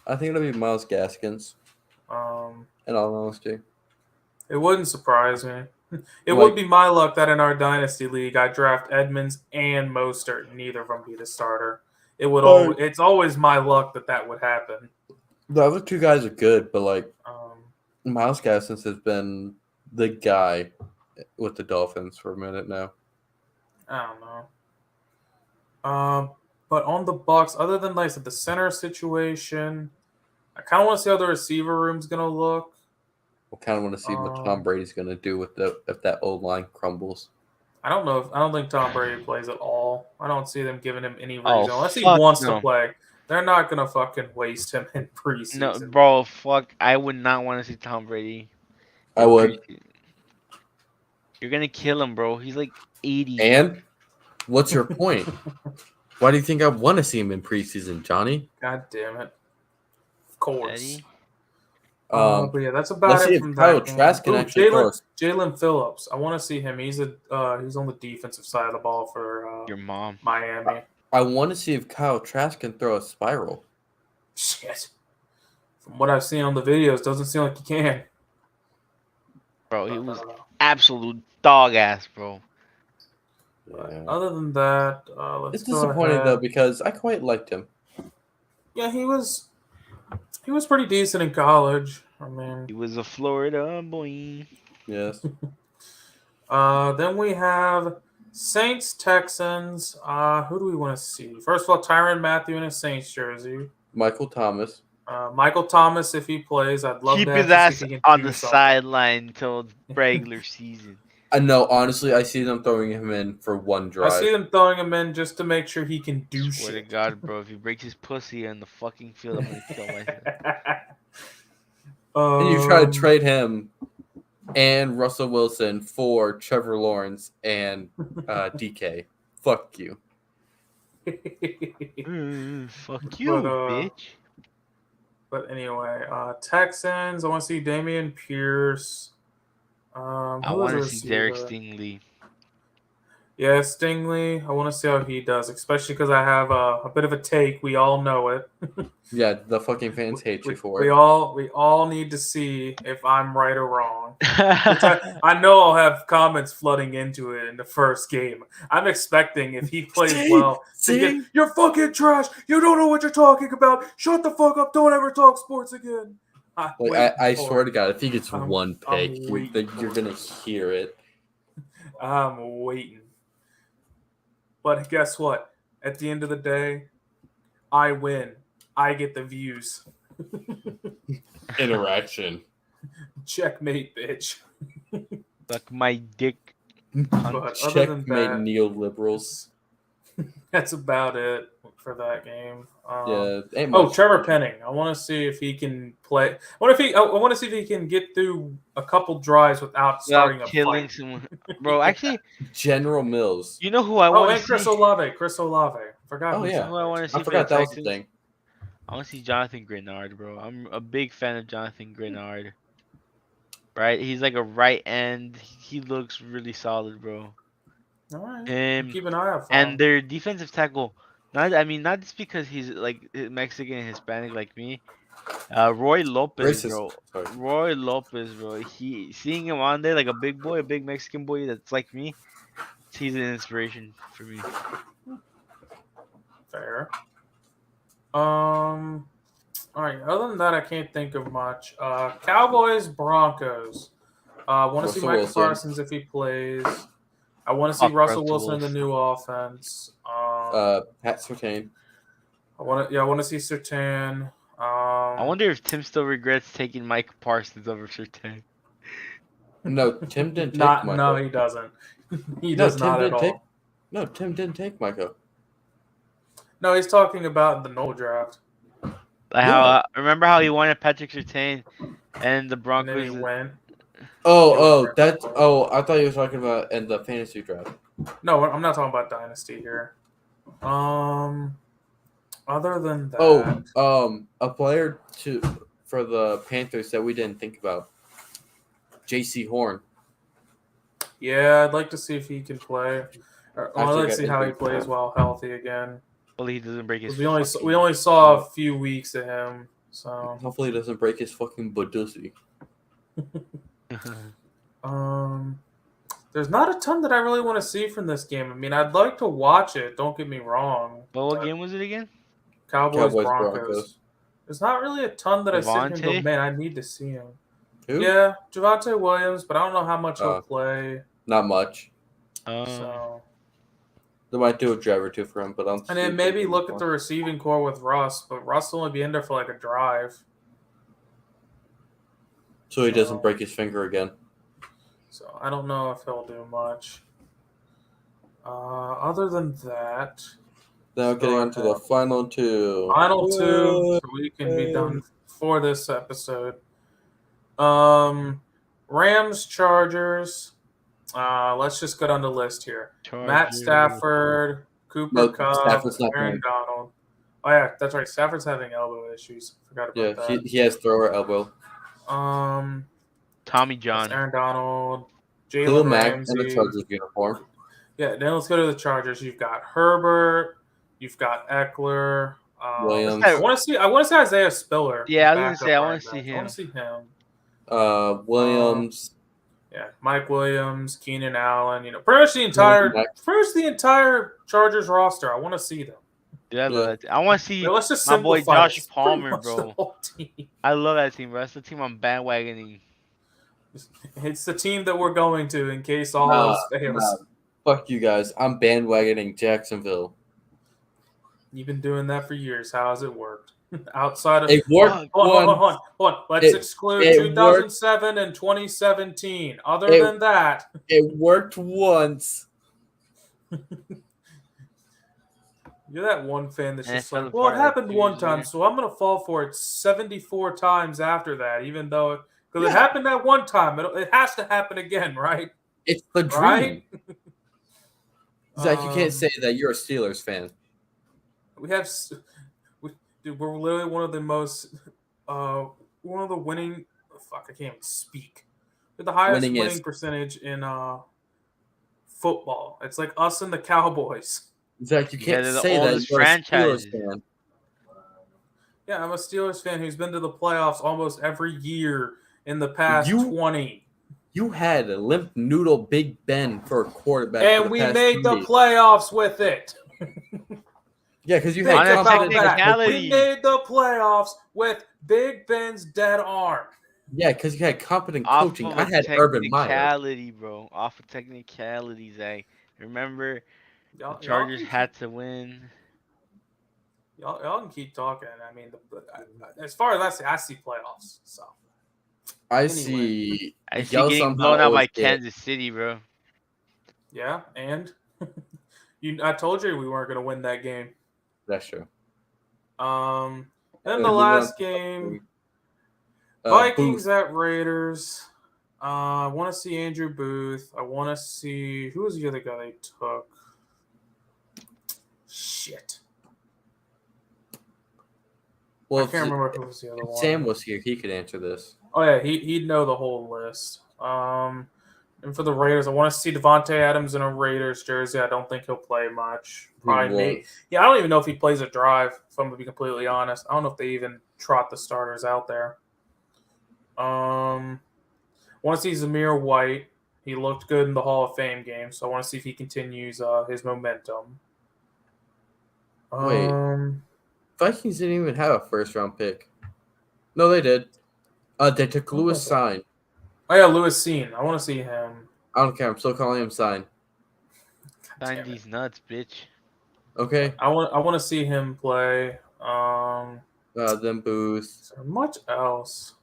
I think it'll be Myles Gaskins. In all honesty, it wouldn't surprise me. It would be my luck that in our dynasty league I draft Edmonds and Mostert, and neither of them be the starter. It's always my luck that would happen. The other two guys are good, but Myles Gaskins has been the guy with the Dolphins for a minute now. I don't know. But on the Bucks, other than like the center situation, I kind of want to see how the receiver room's gonna look. I kind of want to see what Tom Brady's gonna do with if that old line crumbles. I don't know. I don't think Tom Brady plays at all. I don't see them giving him any reason unless he wants to play. They're not gonna fucking waste him in preseason. No, bro, fuck. I would not want to see Tom Brady. I would. You're gonna kill him, bro. He's like 80. And what's your point? Why do you think I want to see him in preseason, Johnny? God damn it! Of course. But yeah, that's about it from that game. Jalen Phillips. I want to see him. He's on the defensive side of the ball for your mom, Miami. I want to see if Kyle Trask can throw a spiral. Shit. From what I've seen on the videos, doesn't seem like he can. Bro, he was absolute dog ass, bro. Yeah. Other than that, it's disappointing though because I quite liked him. Yeah, he was pretty decent in college. I mean, he was a Florida boy. Yes. Then we have Saints, Texans. Who do we want to see? First of all, Tyrann Mathieu in a Saints jersey. Michael Thomas. Michael Thomas, if he plays, I'd love keep that. His ass on the sideline until regular season. I know, honestly, I see them throwing him in for one drive. I see them throwing him in just to make sure he can do shit. Swear to God, bro, if he breaks his pussy in the fucking field, I'm gonna kill myself. And you try to trade him and Russell Wilson for Trevor Lawrence and DK. Fuck you. Fuck you, bitch. But anyway, Texans. I want to see Damian Pierce. I want to see Derek Stingley. Yeah, Stingley. I want to see how he does, especially because I have a bit of a take. We all know it. Yeah, the fucking fans hate you for We it. all need to see if I'm right or wrong. Which I know I'll have comments flooding into it in the first game. I'm expecting if he plays well to get you're fucking trash. You don't know what you're talking about. Shut the fuck up. Don't ever talk sports again. I swear to God, if he gets one pick, you're gonna hear it. I'm waiting. But guess what? At the end of the day, I win. I get the views. Interaction. Checkmate, bitch. Suck my dick. But other than Checkmate that, neoliberals. that's about it for that game. Yeah. ain't Oh, much. Trevor Penning. I want to see if he can play. I want to see if he can get through a couple drives without starting a killing fight. someone. Bro, actually, General Mills. you know who I Oh, want and to Chris see? Olave. Chris Olave. Forgot. Oh, who's yeah. on Who I there. want to see I for forgot the that was the Texans? thing. I want to see Jonathan Grenard, bro. I'm a big fan of Jonathan Grenard. Right? He's like a right end. He looks really solid, bro. All right. Him Keep an eye out for and him. their defensive tackle. Not just because he's like Mexican and Hispanic like me. Roy Lopez, Racist. bro. Sorry. Roy Lopez, bro. Seeing him on there like a big boy, a big Mexican boy that's like me. He's an inspiration for me. Fair. All right. Other than that, I can't think of much. Cowboys, Broncos. I want to see Russell Michael Wilson. Parsons if he plays. I want to see Fuck Russell Russell Wilson in the new offense. Pat Surtain. I want to see Surtain. I wonder if Tim still regrets taking Mike Parsons over Surtain. No, Tim didn't take No, Michael. he doesn't. He No, does Tim not at didn't take. all. No, Tim didn't take Michael. No, he's talking about the Noel draft. Remember how he wanted Patrick Surtain and the And then Broncos? he went. I thought you were talking about in the fantasy draft. No, I'm not talking about dynasty here. Other than that, A player for the Panthers that we didn't think about. J.C. Horn. yeah, I'd like to see if he can play. I'd like to see how he injured. plays while healthy again. Hopefully he doesn't break his. 'Cause we only saw a few weeks of him, so Hopefully he doesn't break his fucking badusi. there's not a ton that I really want to see from this game. I mean, I'd like to watch it. Don't get me wrong. But what game was it again? Cowboys Broncos. There's not really a ton that I sit here and go, Javonte? man, I need to see him. Who? Yeah, Javonte Williams, but I don't know how much he'll play. Not much. So, They might do a drive or two for him, but I'm. and then maybe look at the receiving core with Russ, but Russ will only be in there for like a drive. So he doesn't break his finger again. So I don't know if he'll do much. Other than that, Now getting on to the final two. Final two, so we can be done for this episode. Rams, Chargers. Let's just go down the list here. Matt Stafford, Cooper Kupp, Aaron Donald. Oh yeah, that's right. Stafford's having elbow issues. Forgot about that. Yeah, he has thrower elbow. Tommy John. Aaron Donald, Khalil Jalen Mack Ramsey. in the Chargers uniform. Yeah, then let's go to the Chargers. You've got Herbert. You've got Eckler. Williams. I want to see Isaiah Spiller. Yeah, I was gonna say I want to see him. I want to see him. Williams. Yeah, Mike Williams, Keenan Allen. Pretty much the entire Chargers roster. I want to see them. Dude, I love that. I want to see Let's just my boy simplify it. Josh It's pretty Palmer, much bro. the whole team. I love that team, bro. That's the team I'm bandwagoning. It's the team that we're going to in case all else fails. Fuck you guys. I'm bandwagoning Jacksonville. You've been doing that for years. How has it worked? Outside of it worked. Hold on. Let's exclude 2007 and 2017. Other than that, it worked once. You're that one fan that's just like, well, it happened one time, so I'm gonna fall for it 74 times after that, even though because it happened that one time, it has to happen again, right? It's the dream. Right? Zach, you can't say that you're a Steelers fan. We're literally one of the most, one of the winning. Fuck, I can't even speak. We're the highest winning percentage in football. It's like us and the Cowboys. Zach, you You can't guys are the say that. oldest You're a Steelers franchise. fan. Yeah, I'm a Steelers fan who's been to the playoffs almost every year in the past You- 20. You had a limp noodle Big Ben for a quarterback, for And the we past made the 3 playoffs with it. Yeah, because you Think had On a about that. technicality. We made the playoffs with Big Ben's dead arm. Yeah, because you had competent Off coaching. of I a had Urban Meyer. technicality, bro. Off of technicality, Zach. Remember, the Y'all Chargers can had to win. y'all can keep talking. I mean, as far as I see playoffs. So I Anyway. see. I see y'all getting somehow blown out by always get- Kansas City, bro. yeah, and I told you we weren't going to win that game. That's true. Then the moving last on to game, Vikings. Vikings at Raiders. I want to see Andrew Booth. I want to see who was the other guy they took. Shit, Well, I can't remember who was the other if one. Sam was here, he could answer this. Oh yeah, he'd know the whole list. And for the Raiders, I want to see Devontae Adams in a Raiders jersey. I don't think he'll play much. Probably me. Yeah, I don't even know if he plays a drive. If I'm gonna be completely honest, I don't know if they even trot the starters out there. Want to see Zamir White. He looked good in the Hall of Fame game, so I want to see if he continues his momentum. Wait. Vikings didn't even have a first-round pick. No, they did. They took Lewis Sign. Oh yeah, Lewis Seen. I want to see him. I don't care. I'm still calling him Sign. Damn Sign it. these nuts, bitch. Okay. I want to see him play. Then Booth. Is there much else?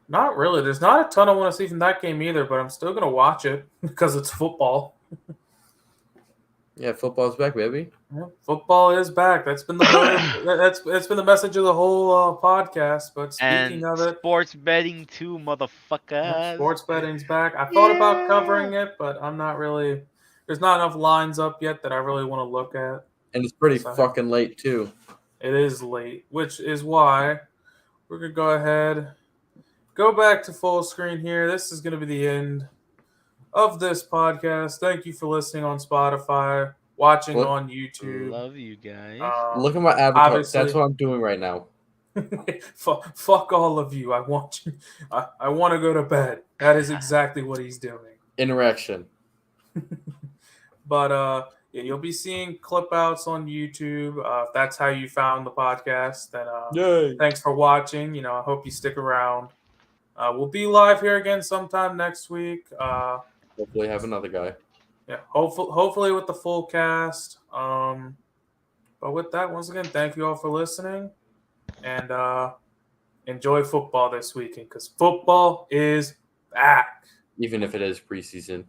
Not really. There's not a ton I want to see from that game either, but I'm still gonna watch it because it's football. Yeah, football's back, baby. Yeah, football is back. That's been the that's been the message of the whole podcast. But speaking And of it, sports betting too, motherfuckers. sports betting's back. I thought about covering it, but I'm not really. There's not enough lines up yet that I really want to look at. And it's pretty So- fucking late, too. It is late, which is why we're gonna go ahead, go back to full screen here. This is gonna be the end of this podcast. Thank you for listening on Spotify, watching What? on YouTube. Love you guys. Look at my avatar. Obviously- That's what I'm doing right now. Fuck all of you. I want you. I want to go to bed. That is exactly what he's doing. Interaction. But yeah, you'll be seeing clip outs on YouTube. If that's how you found the podcast, then Yay. thanks for watching. I hope you stick around. We'll be live here again sometime next week. Hopefully have another guy. Yeah, hopefully with the full cast. But with that, once again, thank you all for listening, and enjoy football this weekend because football is back. Even if it is preseason.